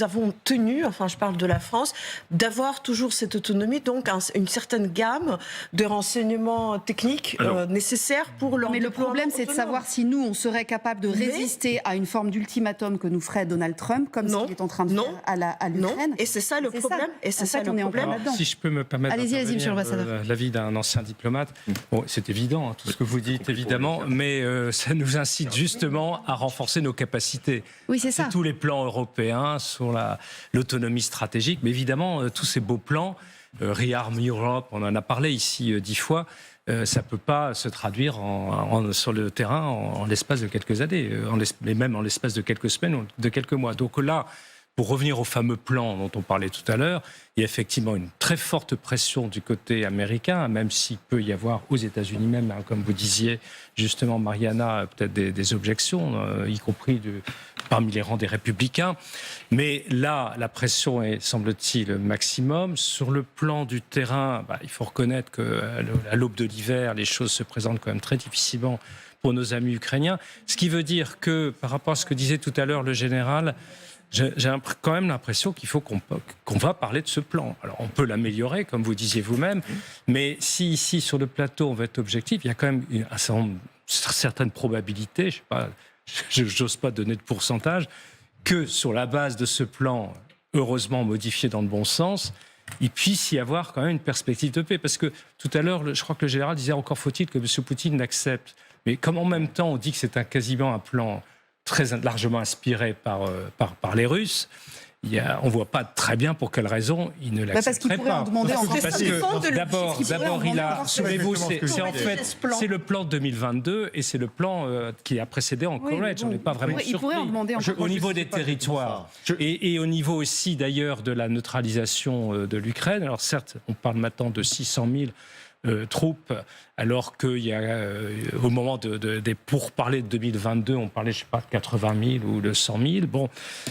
avons tenu, je parle de la France, d'avoir toujours cette autonomie, donc une certaine gamme de renseignements techniques nécessaires pour leur Mais le problème, c'est de savoir si nous, on serait capable de résister à une forme d'ultimatum que nous ferait Donald Trump, comme ce qu'il est en train de faire à l'Ukraine. Et c'est ça le problème. Et c'est ça le problème. Si je peux me permettre allez-y, monsieur l'ambassadeur. L'avis d'un ancien diplomate, c'est évident, tout ce que vous dites, évidemment, mais ça nous incite justement à renforcer nos capacités. Oui, c'est ça. Tous les plans européens sur l'autonomie stratégique, mais évidemment, tous ces beaux plans, Rearm Europe, on en a parlé ici 10 fois, ça ne peut pas se traduire sur le terrain en l'espace de quelques années, mais même en l'espace de quelques semaines ou de quelques mois. Donc là, pour revenir au fameux plan dont on parlait tout à l'heure, il y a effectivement une très forte pression du côté américain, même s'il peut y avoir aux États-Unis même, comme vous disiez justement, Mariana, peut-être des objections, y compris parmi les rangs des républicains. Mais là, la pression est, semble-t-il, maximum. Sur le plan du terrain, il faut reconnaître qu'à l'aube de l'hiver, les choses se présentent quand même très difficilement pour nos amis ukrainiens. Ce qui veut dire que, par rapport à ce que disait tout à l'heure le général, j'ai quand même l'impression qu'il faut qu'on va parler de ce plan. Alors, on peut l'améliorer, comme vous disiez vous-même, mais si ici, sur le plateau, on veut être objectif, il y a quand même certaines probabilités, je sais pas, j'ose pas donner de pourcentage, que sur la base de ce plan, heureusement modifié dans le bon sens, il puisse y avoir quand même une perspective de paix. Parce que tout à l'heure, je crois que le général disait encore faut-il que M. Poutine l'accepte. Mais comme en même temps on dit que c'est quasiment un plan très largement inspiré par les Russes, on ne voit pas très bien pour quelle raison il ne l'accepterait parce qu'il pourrait pas. en demander encore Parce que d'abord, il a, souvenez-vous, c'est le plan 2022 et c'est le plan qui a précédé en College. On n'est pas vraiment surpris. Il pourrait en demander encore. Au niveau des territoires et au niveau aussi d'ailleurs de la neutralisation de l'Ukraine. Alors certes, on parle maintenant de 600 000 troupes, alors qu'il y a, au moment des pourparlers de 2022, on parlait, je ne sais pas, de 80 000 ou de 100 000. Bon.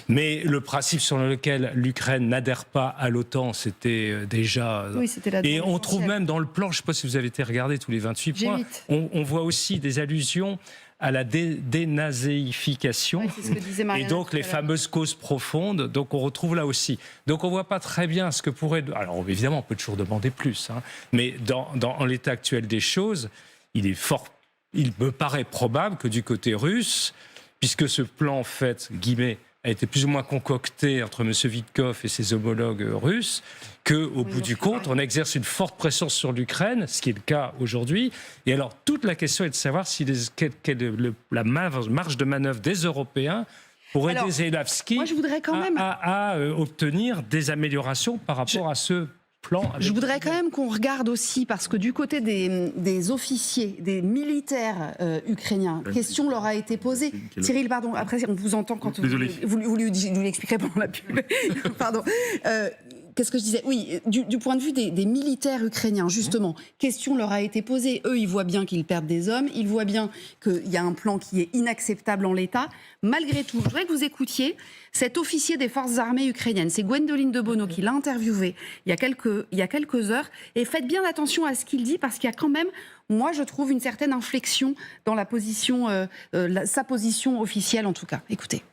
Mais le principe sur lequel l'Ukraine n'adhère pas à l'OTAN, c'était déjà... Oui, c'était la et on trouve même dans le plan, je ne sais pas si vous avez été regardé tous les 28 points, on voit aussi des allusions à la dénazéification, c'est ce que disait Marianne et donc les fameuses causes profondes, donc on retrouve là aussi. Donc on ne voit pas très bien ce que pourrait... Alors évidemment, on peut toujours demander plus, hein, mais dans l'état actuel des choses, il me paraît probable que du côté russe, puisque ce plan, en fait, guillemets, a été plus ou moins concocté entre M. Vitkov et ses homologues russes, qu'au bout du compte, on exerce une forte pression sur l'Ukraine, ce qui est le cas aujourd'hui. Et alors, toute la question est de savoir si quelle est la marge de manœuvre des Européens pour aider Zelensky à obtenir des améliorations par rapport à ce plan. Je voudrais quand même qu'on regarde aussi, parce que du côté des officiers, des militaires ukrainiens, question leur a été posée. Cyril, pardon, après on vous entend quand vous lui expliquerez pendant la pub. Pardon. Qu'est-ce que je disais ? Oui, du point de vue des militaires ukrainiens, justement, question leur a été posée. Eux, ils voient bien qu'ils perdent des hommes, ils voient bien qu'il y a un plan qui est inacceptable en l'état. Malgré tout, je voudrais que vous écoutiez cet officier des forces armées ukrainiennes. C'est Gwendoline de Bono qui l'a interviewé il y a quelques heures. Et faites bien attention à ce qu'il dit, parce qu'il y a quand même, moi, je trouve une certaine inflexion dans la position, sa position officielle en tout cas. Écoutez.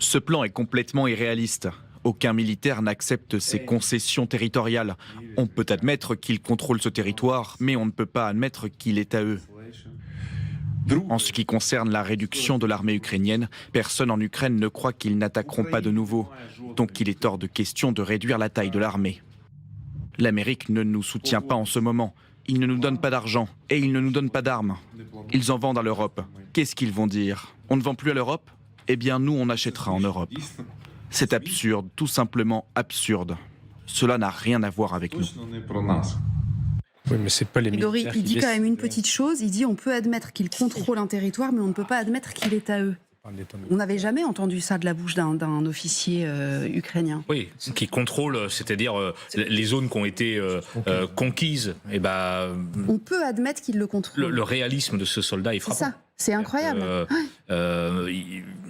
Ce plan est complètement irréaliste. Aucun militaire n'accepte ces concessions territoriales. On peut admettre qu'ils contrôlent ce territoire, mais on ne peut pas admettre qu'il est à eux. En ce qui concerne la réduction de l'armée ukrainienne, personne en Ukraine ne croit qu'ils n'attaqueront pas de nouveau. Donc il est hors de question de réduire la taille de l'armée. L'Amérique ne nous soutient pas en ce moment. Ils ne nous donnent pas d'argent et ils ne nous donnent pas d'armes. Ils en vendent à l'Europe. Qu'est-ce qu'ils vont dire ? On ne vend plus à l'Europe ? Eh bien, nous, on achètera en Europe. C'est absurde, tout simplement absurde. Cela n'a rien à voir avec nous. Oui, mais c'est pas les militaires il dit quand même une petite chose. Il dit on peut admettre qu'ils contrôlent un territoire, mais on ne peut pas admettre qu'il est à eux. On n'avait jamais entendu ça de la bouche d'un officier ukrainien. Oui, qui contrôle, c'est-à-dire les zones qui ont été conquises. Et on peut admettre qu'il le contrôle. Le réalisme de ce soldat est frappant. C'est ça, c'est incroyable.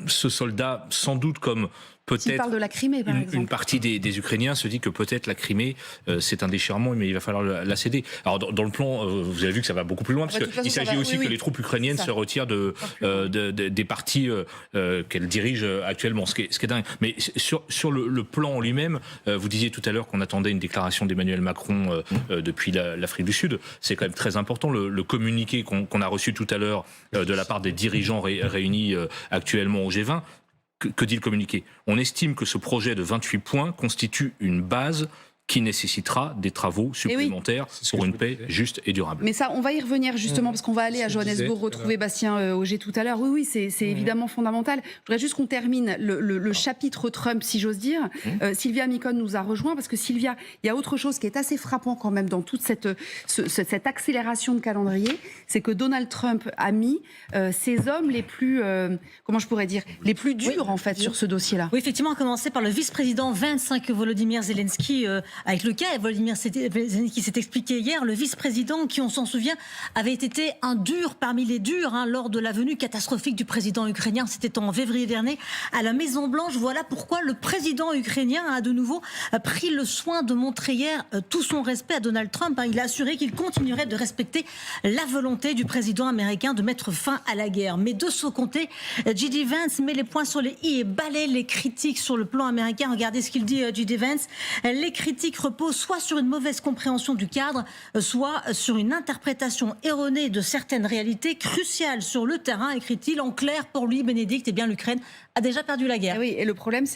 Ce soldat, sans doute comme peut-être parle de la Crimée, par exemple. Une partie des Ukrainiens se dit que peut-être la Crimée, c'est un déchirement, mais il va falloir la céder. Alors dans le plan, vous avez vu que ça va beaucoup plus loin, parce qu'il s'agit aussi que les troupes ukrainiennes se retirent des parties qu'elles dirigent actuellement, ce qui est dingue. Mais sur le plan en lui-même, vous disiez tout à l'heure qu'on attendait une déclaration d'Emmanuel Macron depuis l'Afrique du Sud. C'est quand même très important. Le communiqué qu'on a reçu tout à l'heure de la part des dirigeants réunis actuellement au G20, que dit le communiqué ? On estime que ce projet de 28 points constitue une base qui nécessitera des travaux supplémentaires pour une paix juste et durable. Mais ça, on va y revenir justement, parce qu'on va aller à Johannesburg retrouver Bastien Auger tout à l'heure. Oui, c'est évidemment fondamental. Je voudrais juste qu'on termine le chapitre Trump, si j'ose dire. Sylvia Micon nous a rejoint, parce que Sylvia, il y a autre chose qui est assez frappant quand même dans toute cette accélération de calendrier, c'est que Donald Trump a mis ses hommes les plus, comment je pourrais dire, les plus durs en fait sur ce dossier-là. Oui, effectivement, à commencer par le vice-président 25 Volodymyr Zelensky, avec lequel Volodymyr Zelensky s'est expliqué hier, le vice-président qui, on s'en souvient, avait été un dur parmi les durs lors de la venue catastrophique du président ukrainien. C'était en février dernier à la Maison-Blanche. Voilà pourquoi le président ukrainien a de nouveau pris le soin de montrer hier tout son respect à Donald Trump. Il a assuré qu'il continuerait de respecter la volonté du président américain de mettre fin à la guerre. Mais de son côté, J.D. Vance met les points sur les i et balaie les critiques sur le plan américain. Regardez ce qu'il dit, J.D. Vance. Les critiques politique repose soit sur une mauvaise compréhension du cadre, soit sur une interprétation erronée de certaines réalités cruciales sur le terrain, écrit-il. En clair, pour lui, Bénédicte, eh bien, l'Ukraine a déjà perdu la guerre. Et oui, et le problème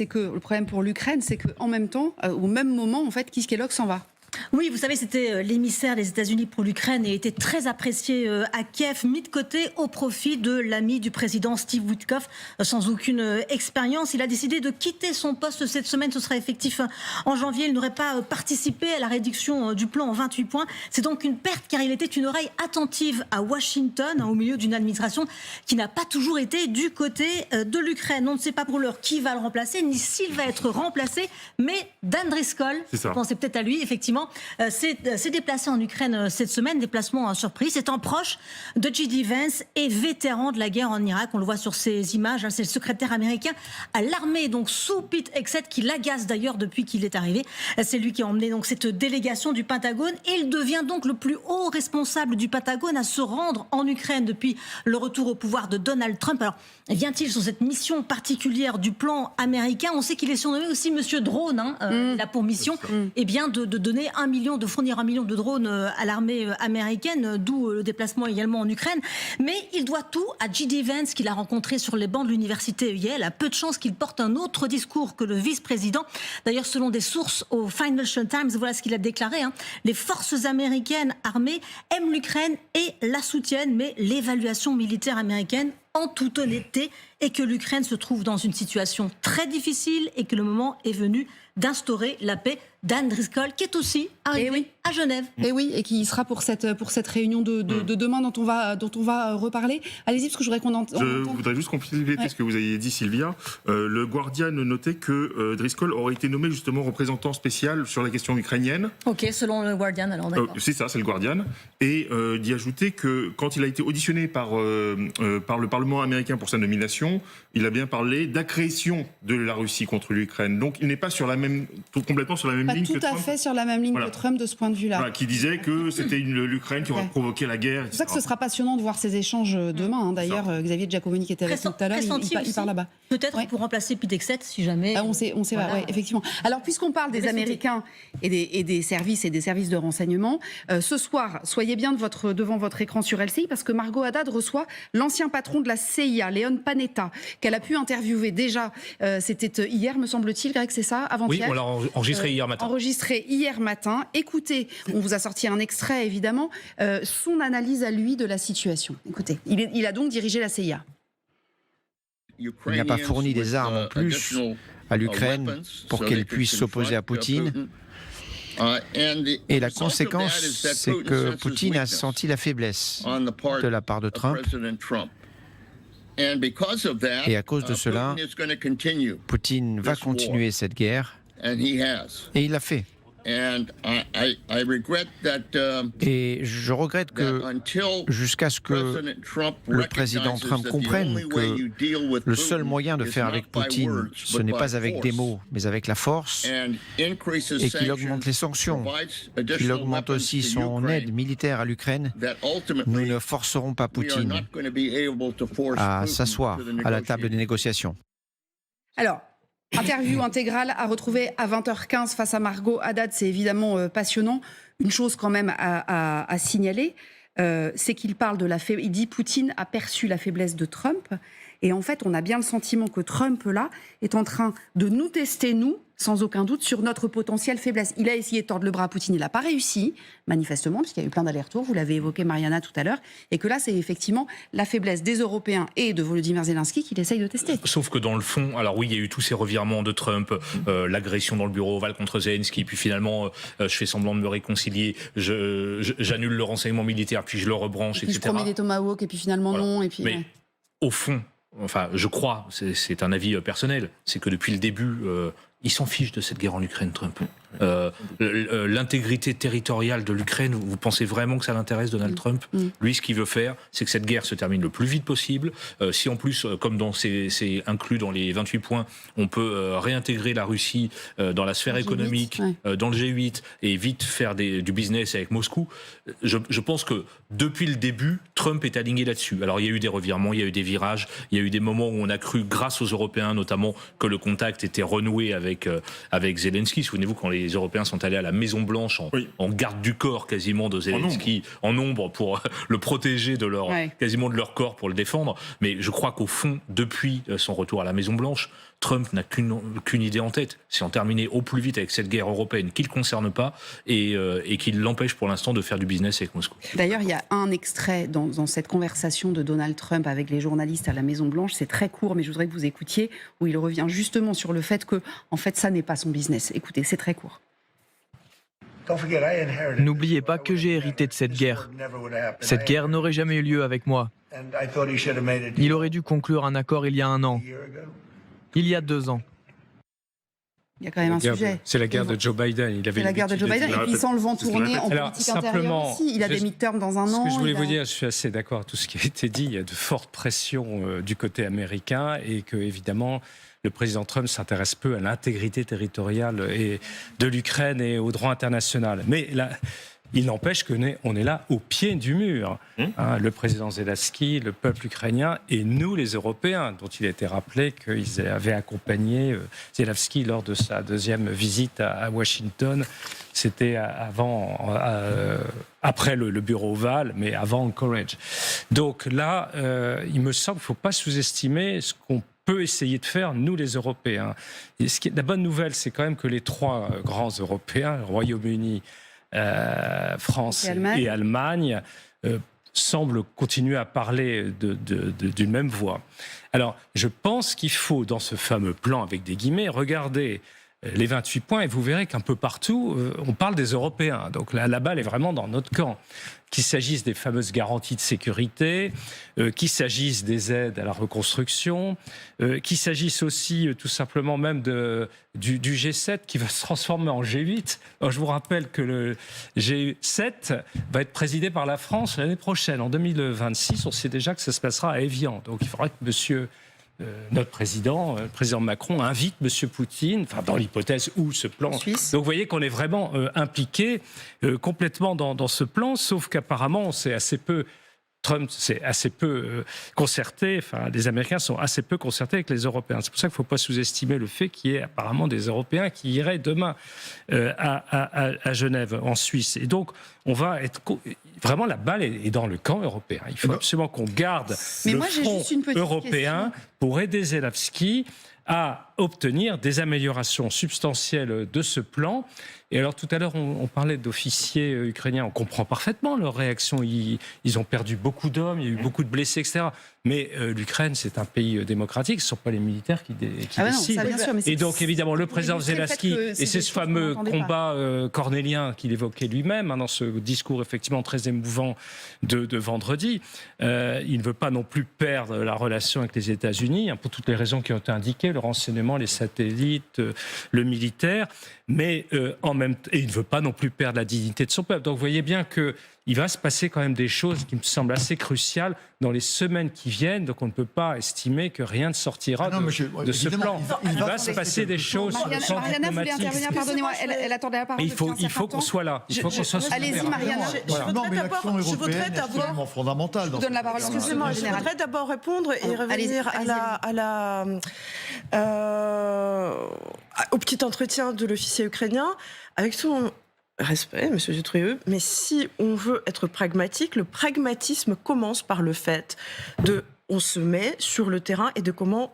pour l'Ukraine, c'est qu'en même temps, au même moment, en fait, Keith Kellogg s'en va. Oui, vous savez, c'était l'émissaire des États-Unis pour l'Ukraine et était très apprécié à Kiev, mis de côté au profit de l'ami du président Steve Witkoff, sans aucune expérience. Il a décidé de quitter son poste cette semaine. Ce sera effectif en janvier. Il n'aurait pas participé à la réduction du plan en 28 points. C'est donc une perte car il était une oreille attentive à Washington, au milieu d'une administration qui n'a pas toujours été du côté de l'Ukraine. On ne sait pas pour l'heure qui va le remplacer, ni s'il va être remplacé, mais Dan Driscoll, vous pensez peut-être à lui, effectivement, s'est déplacé en Ukraine cette semaine, déplacement surprise, étant proche de J.D. Vance et vétéran de la guerre en Irak. On le voit sur ces images, c'est le secrétaire américain à l'armée, donc sous Pete Hegseth, qui l'agace d'ailleurs depuis qu'il est arrivé. C'est lui qui a emmené donc cette délégation du Pentagone et il devient donc le plus haut responsable du Pentagone à se rendre en Ukraine depuis le retour au pouvoir de Donald Trump. Alors, vient-il sur cette mission particulière du plan américain? On sait qu'il est surnommé aussi Monsieur Drone, il a pour mission eh bien, de donner de fournir 1 million de drones à l'armée américaine, d'où le déplacement également en Ukraine. Mais il doit tout à J.D. Vance, qu'il a rencontré sur les bancs de l'université Yale. A peu de chances qu'il porte un autre discours que le vice-président. D'ailleurs, selon des sources au Financial Times, voilà ce qu'il a déclaré. Les forces américaines armées aiment l'Ukraine et la soutiennent, mais l'évaluation militaire américaine, en toute honnêteté, est que l'Ukraine se trouve dans une situation très difficile et que le moment est venu d'instaurer la paix. Dan Driscoll, qui est aussi arrivé à Genève. Et oui, et qui sera pour cette réunion de demain dont on va reparler. Allez-y, parce que je voudrais qu'on entende. Je voudrais juste compléter ce que vous avez dit, Sylvia. Le Guardian notait que Driscoll aurait été nommé justement représentant spécial sur la question ukrainienne. Ok, selon le Guardian, alors d'accord. C'est ça, c'est le Guardian. Et d'y ajouter que quand il a été auditionné par le Parlement américain pour sa nomination, il a bien parlé d'agression de la Russie contre l'Ukraine. Donc il n'est pas complètement sur la même ligne que Trump. Pas tout à fait sur la même ligne que Trump de ce point de vue-là. Voilà, qui disait que c'était l'Ukraine qui aurait provoqué la guerre. C'est pour ça que ce sera passionnant de voir ces échanges demain. D'ailleurs, Xavier Giacomoni qui était avec nous tout à l'heure, il part là-bas. Peut-être pour remplacer Pete Hegseth, si jamais. On sait voilà. Ouais, effectivement. Alors, puisqu'on parle des Américains et des services de renseignement, ce soir, soyez bien devant votre écran sur LCI, parce que Margot Haddad reçoit l'ancien patron de la CIA, Leon Panetta, qu'elle a pu interviewer déjà. C'était hier, me semble-t-il, Greg, c'est ça, avant-hier. Oui, on l'a enregistré hier matin. Enregistré hier matin. Écoutez, on vous a sorti un extrait, évidemment, son analyse à lui de la situation. Écoutez, il a donc dirigé la CIA. Il n'a pas fourni des armes en plus à l'Ukraine pour qu'elle puisse s'opposer à Poutine. Et la conséquence, c'est que Poutine a senti la faiblesse de la part de Trump. Et à cause de cela, Poutine va continuer cette guerre. Et il l'a fait. Et je regrette que jusqu'à ce que le président Trump comprenne que le seul moyen de faire avec Poutine, ce n'est pas avec des mots, mais avec la force, et qu'il augmente les sanctions, qu'il augmente aussi son aide militaire à l'Ukraine, nous ne forcerons pas Poutine à s'asseoir à la table des négociations. Alors, interview intégrale à retrouver à 20h15 face à Margot Haddad, c'est évidemment passionnant. Une chose quand même à signaler, c'est qu'il parle il dit Poutine a perçu la faiblesse de Trump. Et en fait, on a bien le sentiment que Trump, là, est en train de nous tester, nous, sans aucun doute, sur notre potentielle faiblesse. Il a essayé de tordre le bras à Poutine, il n'a pas réussi, manifestement, puisqu'il y a eu plein d'allers-retours, vous l'avez évoqué, Mariana, tout à l'heure, et que là, c'est effectivement la faiblesse des Européens et de Volodymyr Zelensky qu'il essaye de tester. Sauf que dans le fond, alors oui, il y a eu tous ces revirements de Trump, l'agression dans le bureau ovale contre Zelensky, puis finalement, je fais semblant de me réconcilier, j'annule le renseignement militaire, puis je le rebranche, et puis etc. Je promets des tomahawks, et puis finalement non, et puis... Mais au fond, enfin, je crois, c'est un avis personnel, c'est que depuis le début, il s'en fiche de cette guerre en Ukraine, Trump. L'intégrité territoriale de l'Ukraine, vous pensez vraiment que ça l'intéresse, Donald Trump? Lui, ce qu'il veut faire, c'est que cette guerre se termine le plus vite possible. Si en plus, comme c'est inclus dans les 28 points, on peut réintégrer la Russie dans la sphère économique, dans le G8, et vite faire du business avec Moscou, je pense que depuis le début, Trump est aligné là-dessus. Alors il y a eu des revirements, il y a eu des virages, il y a eu des moments où on a cru, grâce aux Européens notamment, que le contact était renoué avec avec Zelensky. Souvenez-vous quand les Européens sont allés à la Maison-Blanche en garde du corps quasiment de Zelensky, en ombre pour le protéger de quasiment de leur corps pour le défendre. Mais je crois qu'au fond, depuis son retour à la Maison-Blanche, Trump n'a qu'une idée en tête, c'est en terminer au plus vite avec cette guerre européenne qui ne le concerne pas et qui l'empêche pour l'instant de faire du business avec Moscou. D'ailleurs, il y a un extrait dans cette conversation de Donald Trump avec les journalistes à la Maison-Blanche, c'est très court, mais je voudrais que vous écoutiez, où il revient justement sur le fait que, en fait, ça n'est pas son business. Écoutez, c'est très court. N'oubliez pas que j'ai hérité de cette guerre. Cette guerre n'aurait jamais eu lieu avec moi. Il aurait dû conclure un accord il y a 1 an. Il y a 2 ans. Il y a quand même un sujet. C'est la guerre de Joe Biden. C'est la guerre de Joe Biden. Et puis sans le vent tourner en politique intérieure aussi. Il a des midterms dans 1 an. Ce que je voulais vous dire, je suis assez d'accord avec tout ce qui a été dit. Il y a de fortes pressions du côté américain et que, évidemment, le président Trump s'intéresse peu à l'intégrité territoriale de l'Ukraine et au droit international. Mais là, il n'empêche qu'on est là au pied du mur. Le président Zelensky, le peuple ukrainien et nous, les Européens, dont il a été rappelé qu'ils avaient accompagné Zelensky lors de sa 2e visite à Washington. C'était après le bureau ovale, mais avant Anchorage. Donc là, il me semble qu'il ne faut pas sous-estimer ce qu'on peut essayer de faire, nous les Européens. La bonne nouvelle, c'est quand même que les 3 grands Européens, le Royaume-Uni, France et Allemagne, semblent continuer à parler d'une même voix. Alors, je pense qu'il faut, dans ce fameux plan avec des guillemets, regarder les 28 points et vous verrez qu'un peu partout, on parle des Européens. Donc la balle est vraiment dans notre camp. Qu'il s'agisse des fameuses garanties de sécurité, qu'il s'agisse des aides à la reconstruction, qu'il s'agisse aussi tout simplement même du G7 qui va se transformer en G8. Alors, je vous rappelle que le G7 va être présidé par la France l'année prochaine, en 2026. On sait déjà que ça se passera à Évian. Donc il faudra que notre président, le président Macron, invite M. Poutine, enfin dans l'hypothèse où ce plan... Donc vous voyez qu'on est vraiment impliqué complètement dans ce plan, sauf qu'apparemment c'est assez peu... Trump s'est assez peu concerté, enfin les Américains sont assez peu concertés avec les Européens. C'est pour ça qu'il ne faut pas sous-estimer le fait qu'il y ait apparemment des Européens qui iraient demain à Genève, en Suisse. Et donc, on va être... Vraiment, la balle est dans le camp européen. Il faut absolument qu'on garde le front européen pour aider Zelensky à obtenir des améliorations substantielles de ce plan. Et alors tout à l'heure, on parlait d'officiers ukrainiens, on comprend parfaitement leur réaction. Ils ont perdu beaucoup d'hommes, il y a eu beaucoup de blessés, etc. Mais l'Ukraine, c'est un pays démocratique, ce ne sont pas les militaires qui décident. Non, sûr, et donc évidemment, le président Zelensky, et c'est ce fameux combat cornélien qu'il évoquait lui-même dans ce discours effectivement très émouvant de vendredi, il ne veut pas non plus perdre la relation avec les États-Unis, pour toutes les raisons qui ont été indiquées, le renseignement, les satellites, le militaire, mais en même temps, il ne veut pas non plus perdre la dignité de son peuple. Donc vous voyez bien qu'il va se passer quand même des choses qui me semblent assez cruciales dans les semaines qui viennent. Donc on ne peut pas estimer que rien ne sortira de ce plan. Il va se passer des choses sur le plan diplomatique. Mariana voulait intervenir, pardonnez-moi, elle attendait la parole. Il faut qu'on soit là. Il faut qu'on soit sur Allez-y, Mariana. Je voudrais d'abord fondamental. Je vous donne la parole. Excusez-moi, je voudrais d'abord répondre et revenir au petit entretien de l'officier ukrainien. Avec tout mon respect, M. Dutrieux, mais si on veut être pragmatique, le pragmatisme commence par le fait on se met sur le terrain et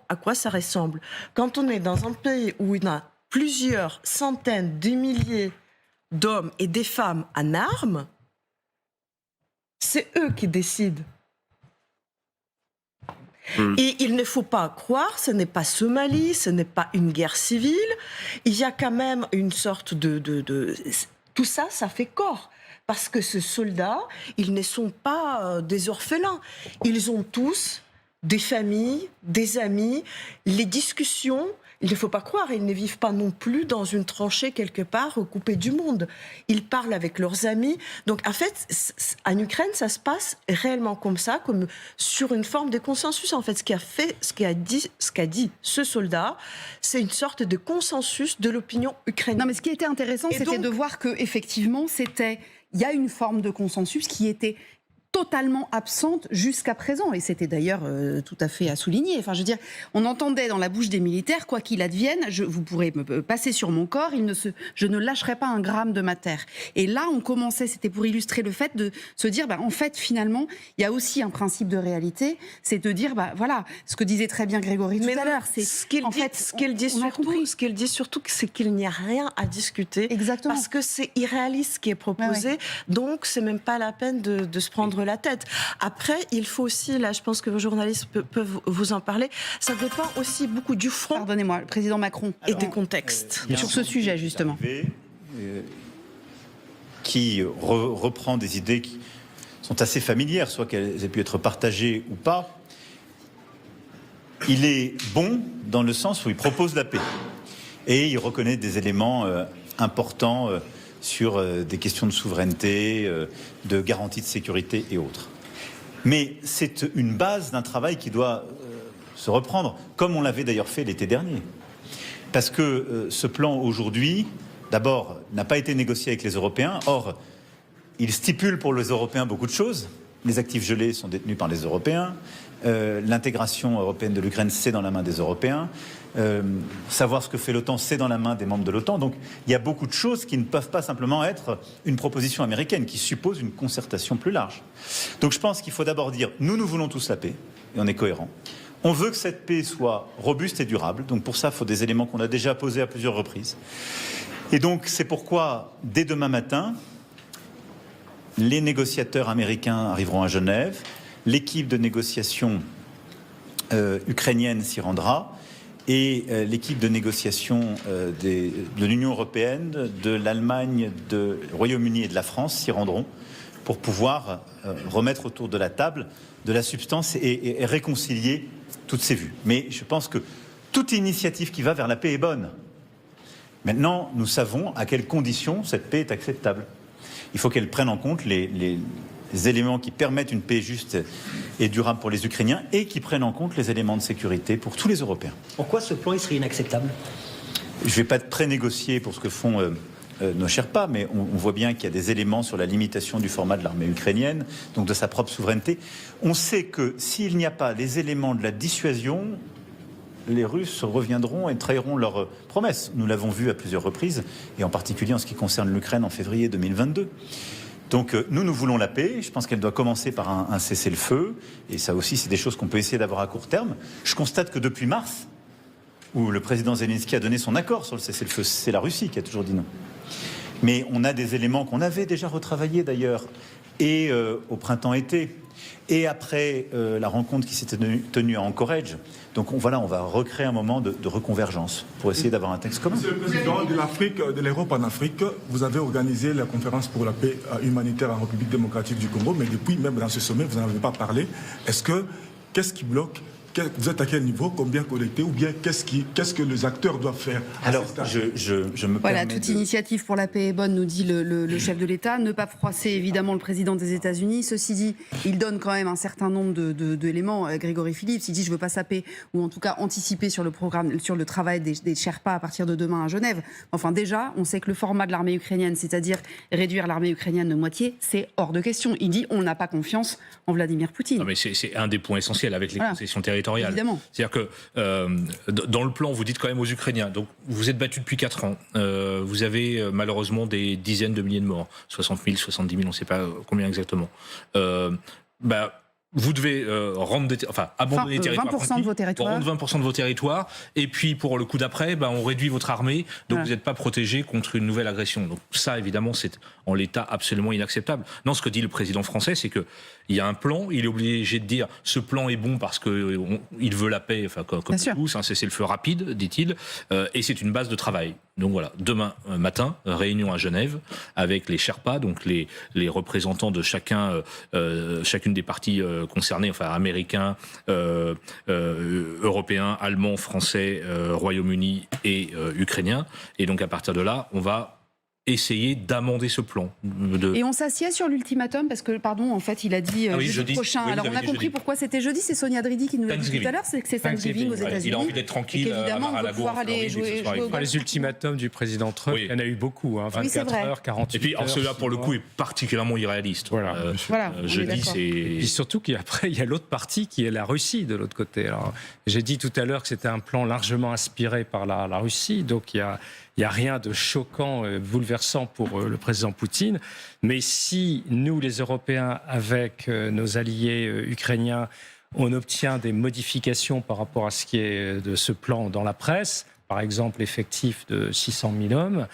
à quoi ça ressemble. Quand on est dans un pays où il y a plusieurs centaines de milliers d'hommes et des femmes en armes, c'est eux qui décident. Et il ne faut pas croire, ce n'est pas Somalie, ce n'est pas une guerre civile. Il y a quand même une sorte tout ça, ça fait corps. Parce que ces soldats, ils ne sont pas des orphelins. Ils ont tous des familles, des amis, les discussions. Il ne faut pas croire, ils ne vivent pas non plus dans une tranchée quelque part coupée du monde. Ils parlent avec leurs amis. Donc en fait, en Ukraine, ça se passe réellement comme ça, comme sur une forme de consensus. En fait, ce qu'a dit ce soldat, c'est une sorte de consensus de l'opinion ukrainienne. Non, mais ce qui était intéressant, c'était de voir que effectivement, il y a une forme de consensus qui était totalement absente jusqu'à présent. Et c'était d'ailleurs tout à fait à souligner. Enfin, je veux dire, on entendait dans la bouche des militaires, quoi qu'il advienne, vous pourrez me passer sur mon corps, je ne lâcherai pas un gramme de ma terre. Et là, on commençait, c'était pour illustrer le fait de se dire, en fait, finalement, il y a aussi un principe de réalité, c'est de dire, voilà, ce que disait très bien Grégory tout à l'heure. Ce qu'il dit surtout, c'est qu'il n'y a rien à discuter. Exactement. Parce que c'est irréaliste ce qui est proposé. Donc, c'est même pas la peine de se prendre la tête. Après, il faut aussi, là, je pense que vos journalistes peuvent vous en parler, ça dépend aussi beaucoup du front. Pardonnez-moi, le président Macron. Et des contextes. Sur ce sujet, justement. Qui reprend des idées qui sont assez familières, soit qu'elles aient pu être partagées ou pas. Il est bon dans le sens où il propose la paix. Et il reconnaît des éléments importants sur des questions de souveraineté, de garantie de sécurité et autres. Mais c'est une base d'un travail qui doit se reprendre, comme on l'avait d'ailleurs fait l'été dernier. Parce que ce plan aujourd'hui, d'abord, n'a pas été négocié avec les Européens. Or, il stipule pour les Européens beaucoup de choses. Les actifs gelés sont détenus par les Européens. L'intégration européenne de l'Ukraine, c'est dans la main des Européens. Savoir ce que fait l'OTAN, c'est dans la main des membres de l'OTAN. Donc il y a beaucoup de choses qui ne peuvent pas simplement être une proposition américaine, qui suppose une concertation plus large. Donc je pense qu'il faut d'abord dire, nous voulons tous la paix, et on est cohérents. On veut que cette paix soit robuste et durable. Donc pour ça, il faut des éléments qu'on a déjà posés à plusieurs reprises. Et donc c'est pourquoi, dès demain matin, les négociateurs américains arriveront à Genève. L'équipe de négociation ukrainienne s'y rendra et l'équipe de négociation de l'Union européenne, de l'Allemagne, du Royaume-Uni et de la France s'y rendront pour pouvoir remettre autour de la table de la substance et réconcilier toutes ces vues. Mais je pense que toute initiative qui va vers la paix est bonne. Maintenant, nous savons à quelles conditions cette paix est acceptable. Il faut qu'elle prenne en compte les éléments qui permettent une paix juste et durable pour les Ukrainiens et qui prennent en compte les éléments de sécurité pour tous les Européens. Pourquoi ce plan il serait inacceptable ? Je ne vais pas pré-négocier pour ce que font nos Sherpas, mais on voit bien qu'il y a des éléments sur la limitation du format de l'armée ukrainienne, donc de sa propre souveraineté. On sait que s'il n'y a pas les éléments de la dissuasion, les Russes reviendront et trahiront leurs promesses. Nous l'avons vu à plusieurs reprises, et en particulier en ce qui concerne l'Ukraine en février 2022. Donc nous voulons la paix. Je pense qu'elle doit commencer par un cessez-le-feu. Et ça aussi, c'est des choses qu'on peut essayer d'avoir à court terme. Je constate que depuis mars, où le président Zelensky a donné son accord sur le cessez-le-feu, c'est la Russie qui a toujours dit non. Mais on a des éléments qu'on avait déjà retravaillés d'ailleurs, et au printemps-été, et après la rencontre qui s'était tenue à Anchorage. Donc on va recréer un moment de reconvergence pour essayer d'avoir un texte commun. Monsieur le Président de l'Afrique, de l'Europe en Afrique, vous avez organisé la conférence pour la paix humanitaire en République démocratique du Congo, mais depuis, même dans ce sommet, vous n'en avez pas parlé. Qu'est-ce qui bloque ? Vous êtes à quel niveau, combien collecté, ou bien qu'est-ce que les acteurs doivent faire? Alors, je me voilà, toute initiative pour la paix est bonne, nous dit le chef de l'État. Ne pas froisser évidemment le président des États-Unis. Ceci dit, il donne quand même un certain nombre d'éléments. Grégory Phillips, il dit je veux pas saper, ou en tout cas anticiper sur le programme, sur le travail des Sherpas à partir de demain à Genève. Enfin déjà, on sait que le format de l'armée ukrainienne, c'est-à-dire réduire l'armée ukrainienne de moitié, c'est hors de question. Il dit on n'a pas confiance en Vladimir Poutine. Non, mais c'est un des points essentiels avec les concessions territoriales. Évidemment. C'est-à-dire que dans le plan, vous dites quand même aux Ukrainiens, donc vous êtes battus depuis 4 ans, vous avez malheureusement des dizaines de milliers de morts, 60 000, 70 000, on ne sait pas combien exactement. Vous devez abandonner les territoires. 20% de vos territoires. Rendre 20% de vos territoires. Et puis, pour le coup d'après, on réduit votre armée. Donc, vous n'êtes pas protégé contre une nouvelle agression. Donc, ça, évidemment, c'est en l'état absolument inacceptable. Non, ce que dit le président français, c'est qu'il y a un plan. Il est obligé de dire ce plan est bon parce qu'il veut la paix, comme tous. C'est le feu rapide, dit-il. Et c'est une base de travail. Donc voilà, demain matin, réunion à Genève avec les Sherpas, donc les représentants de chacune des parties concernées, enfin américains, européens, allemands, français, Royaume-Uni et ukrainiens. Et donc à partir de là, on va essayer d'amender ce plan. Et on s'assied sur l'ultimatum parce que, pardon, en fait, il a dit jeudi prochain. Oui, alors on a compris pourquoi c'était jeudi. C'est Sonia Dridi qui nous l'a dit tout à l'heure. C'est que c'est Thanksgiving aux États-Unis. Il a envie d'être tranquille. Évidemment, on va pouvoir aller jouer au les ultimatums du président Trump, il y en a eu beaucoup. 24 heures, 48 heures. Et puis, celui-là, pour le coup, est particulièrement irréaliste. Voilà. Jeudi, c'est. Et puis surtout qu'après, il y a l'autre partie qui est la Russie de l'autre côté. Alors, j'ai dit tout à l'heure que c'était un plan largement inspiré par la Russie. Donc, il n'y a rien de choquant, bouleversant pour le président Poutine. Mais si nous, les Européens, avec nos alliés ukrainiens, on obtient des modifications par rapport à ce qui est de ce plan dans la presse, par exemple l'effectif de 600 000 hommes,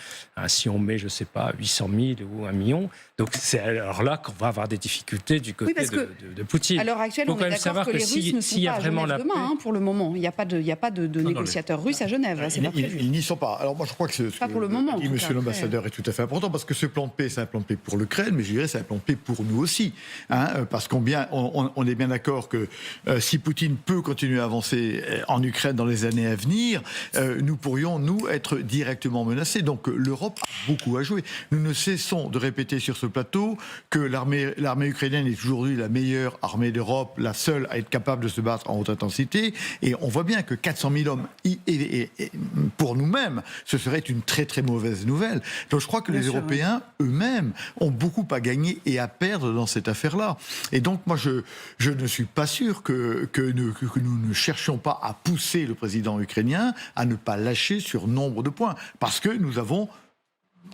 si on met, je ne sais pas, 800 000 ou 1 million, donc c'est alors là qu'on va avoir des difficultés du côté de Poutine. À l'heure actuelle, on est d'accord que les Russes ne sont pas à Genève demain, pour le moment. Il n'y a pas de négociateurs russes à Genève. Ils n'y sont pas. Alors moi, je crois que ce que dit monsieur l'ambassadeur est tout à fait important, parce que ce plan de paix, c'est un plan de paix pour l'Ukraine, mais je dirais c'est un plan de paix pour nous aussi. Parce qu'on est bien d'accord que si Poutine peut continuer à avancer en Ukraine dans les années à venir, nous pourrions, nous, être directement menacés. Donc l'Europe a beaucoup à jouer. Nous ne cessons de répéter sur ce plateau que l'armée ukrainienne est aujourd'hui la meilleure armée d'Europe, la seule à être capable de se battre en haute intensité. Et on voit bien que 400 000 hommes, pour nous-mêmes, ce serait une très très mauvaise nouvelle. Donc je crois que les Européens eux-mêmes ont beaucoup à gagner et à perdre dans cette affaire-là. Et donc moi je ne suis pas sûr que nous ne cherchions pas à pousser le président ukrainien à ne pas lâcher sur nombre de points. Parce que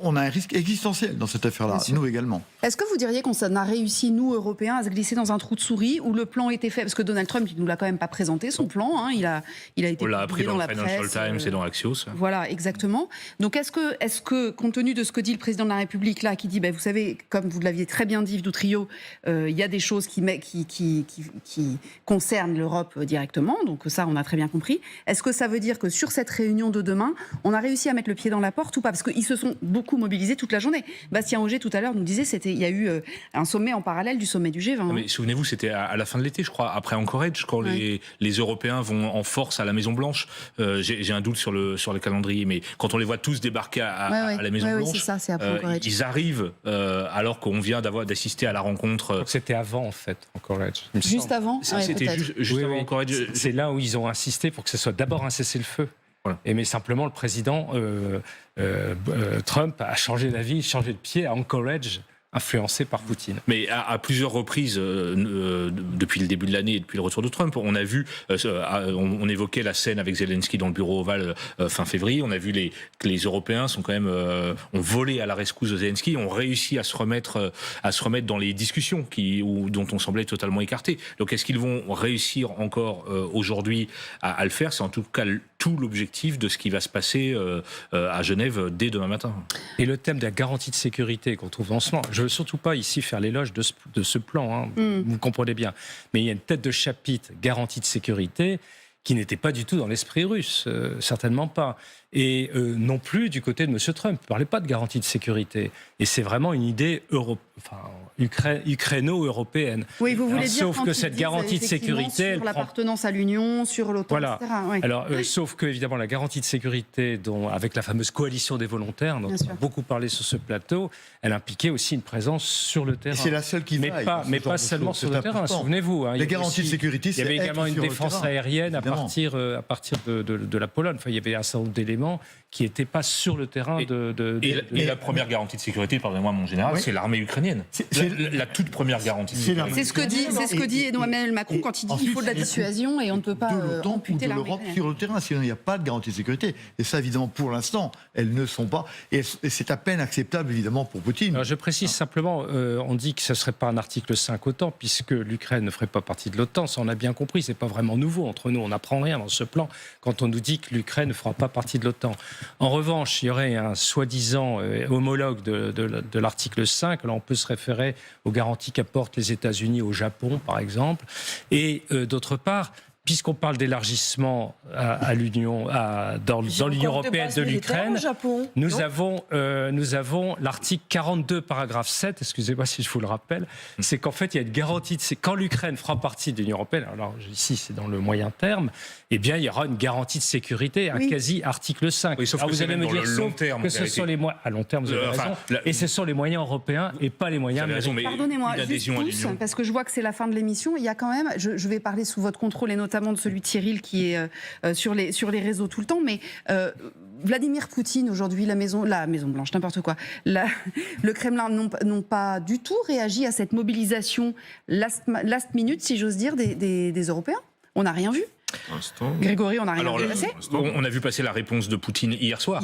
on a un risque existentiel dans cette affaire-là, nous également. Est-ce que vous diriez qu'on a réussi, nous, Européens, à se glisser dans un trou de souris où le plan était fait? Parce que Donald Trump, il ne nous l'a quand même pas présenté, son plan. Il a été publié dans la Financial presse. Times et dans Axios. Voilà, exactement. Donc est-ce que, compte tenu de ce que dit le président de la République, là, qui dit, vous savez, comme vous l'aviez très bien dit, Yves Doutrio, il y a des choses qui concernent l'Europe directement, donc ça, on a très bien compris. Est-ce que ça veut dire que sur cette réunion de demain, on a réussi à mettre le pied dans la porte ou pas? Parce qu'ils se sont beaucoup mobilisés toute la journée. Bastien Auger, tout à l'heure, nous disait il y a eu un sommet en parallèle du sommet du G20. Mais souvenez-vous, c'était à la fin de l'été, je crois, après Anchorage, quand les Européens vont en force à la Maison-Blanche. J'ai un doute sur le calendrier, mais quand on les voit tous débarquer à la Maison-Blanche, c'est ça, c'est après Anchorage. Ils arrivent alors qu'on vient d'assister à la rencontre. C'était avant, en fait, Anchorage. Juste avant. C'était juste avant Anchorage. C'est là où ils ont insisté pour que ce soit d'abord un cessez-le-feu. Voilà. Mais simplement, le président Trump a changé d'avis, changé de pied à Anchorage, influencé par Poutine. Mais à plusieurs reprises, depuis le début de l'année et depuis le retour de Trump, on a vu, on évoquait la scène avec Zelensky dans le bureau ovale fin février, on a vu que les Européens sont quand même, ont volé à la rescousse de Zelensky, ont réussi à se remettre dans les discussions dont on semblait totalement écarté. Donc est-ce qu'ils vont réussir encore aujourd'hui à le faire? C'est en tout cas tout l'objectif de ce qui va se passer à Genève dès demain matin. Et le thème de la garantie de sécurité qu'on trouve dans ce plan, je ne veux surtout pas ici faire l'éloge de ce plan, vous comprenez bien, mais il y a une tête de chapitre garantie de sécurité qui n'était pas du tout dans l'esprit russe, certainement pas. Et non plus du côté de M. Trump. Il ne parlait pas de garantie de sécurité. Et c'est vraiment une idée ukraino-européenne. Oui, vous voulez dire sauf que cette garantie de sécurité... Sur l'appartenance à l'Union, sur l'OTAN, voilà. etc. Oui. Alors, sauf que, évidemment, la garantie de sécurité, avec la fameuse coalition des volontaires, dont on a beaucoup parlé sur ce plateau, elle impliquait aussi une présence sur le terrain. Et c'est la seule qui vaille. Mais pas seulement sur le terrain, souvenez-vous. Les garanties de sécurité, il y avait également une défense aérienne à partir de la Pologne. Enfin, il y avait un certain nombre d'éléments qui n'étaient pas sur le terrain Et la première garantie de sécurité, pardonnez-moi mon général, c'est l'armée ukrainienne. La toute première garantie de sécurité. C'est ce que dit Emmanuel Macron quand il dit qu'il faut de la dissuasion et on ne peut pas amputer l'armée l'Europe sur le terrain, sinon il n'y a pas de garantie de sécurité. Et ça, évidemment, pour l'instant, elles ne sont pas. Et c'est à peine acceptable, évidemment, pour Poutine. Alors, je précise simplement, on dit que ce ne serait pas un article 5 OTAN, puisque l'Ukraine ne ferait pas partie de l'OTAN. Ça, on a bien compris, ce n'est pas vraiment nouveau entre nous. On n'apprend rien dans ce plan quand on nous dit que l'Ukraine ne fera pas partie de l'OTAN. En revanche, il y aurait un soi-disant homologue de l'article 5. Là, on peut se référer aux garanties qu'apportent les États-Unis au Japon, par exemple. Et d'autre part, puisqu'on parle d'élargissement à l'Union, dans l'Union européenne de l'Ukraine, nous avons l'article 42, paragraphe 7, excusez-moi si je vous le rappelle, c'est qu'en fait, il y a une garantie, quand l'Ukraine fera partie de l'Union européenne, alors ici c'est dans le moyen terme, eh bien il y aura une garantie de sécurité, un quasi-article 5. Oui, sauf alors que vous allez me dire long terme, que ce sont les moyens, à long terme, vous avez raison, et ce sont les moyens européens et pas les moyens américains. Pardonnez-moi, juste tous, parce que je vois que c'est la fin de l'émission, il y a quand même, je vais parler sous votre contrôle et notamment de celui de Cyril qui est sur les réseaux tout le temps, mais Vladimir Poutine aujourd'hui, la Maison Blanche, n'importe quoi, le Kremlin n'ont pas du tout réagi à cette mobilisation last minute, si j'ose dire, des Européens. On n'a rien vu. Grégory, on n'a rien vu passer. On a vu passer la réponse de Poutine hier soir.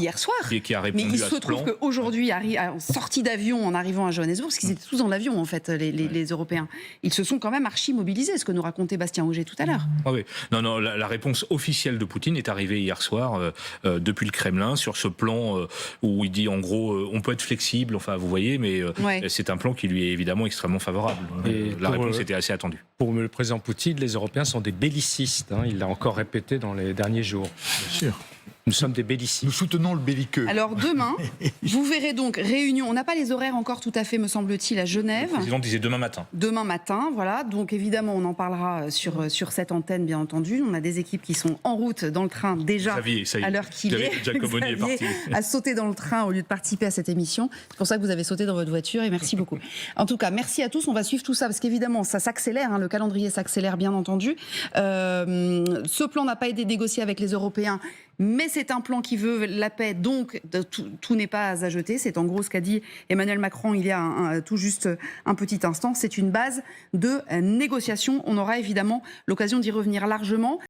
Qui a répondu mais il à se trouve qu'aujourd'hui, en sortie d'avion, en arrivant à Johannesburg, parce qu'ils étaient tous dans l'avion en fait, les Européens, ils se sont quand même archi-mobilisés, ce que nous racontait Bastien Auger tout à l'heure. Ah oui. Non, la réponse officielle de Poutine est arrivée hier soir depuis le Kremlin sur ce plan où il dit en gros on peut être flexible, enfin vous voyez, mais c'est un plan qui lui est évidemment extrêmement favorable. Et la réponse était assez attendue. Pour le président Poutine, les Européens sont des bellicistes. Il l'a encore répété dans les derniers jours. Bien sûr. Nous sommes des bellicistes. Nous soutenons le belliqueux. Alors demain, vous verrez donc réunion. On n'a pas les horaires encore tout à fait, me semble-t-il, à Genève. Le président disait demain matin. Demain matin, voilà. Donc évidemment, on en parlera sur cette antenne, bien entendu. On a des équipes qui sont en route dans le train déjà à l'heure qu'il est. Xavier a sauté dans le train au lieu de participer à cette émission. C'est pour ça que vous avez sauté dans votre voiture et merci beaucoup. En tout cas, merci à tous. On va suivre tout ça parce qu'évidemment, ça s'accélère. Le calendrier s'accélère, bien entendu. Ce plan n'a pas été négocié avec les Européens. Mais c'est un plan qui veut la paix, donc tout n'est pas à jeter. C'est en gros ce qu'a dit Emmanuel Macron il y a tout juste un petit instant. C'est une base de négociation. On aura évidemment l'occasion d'y revenir largement.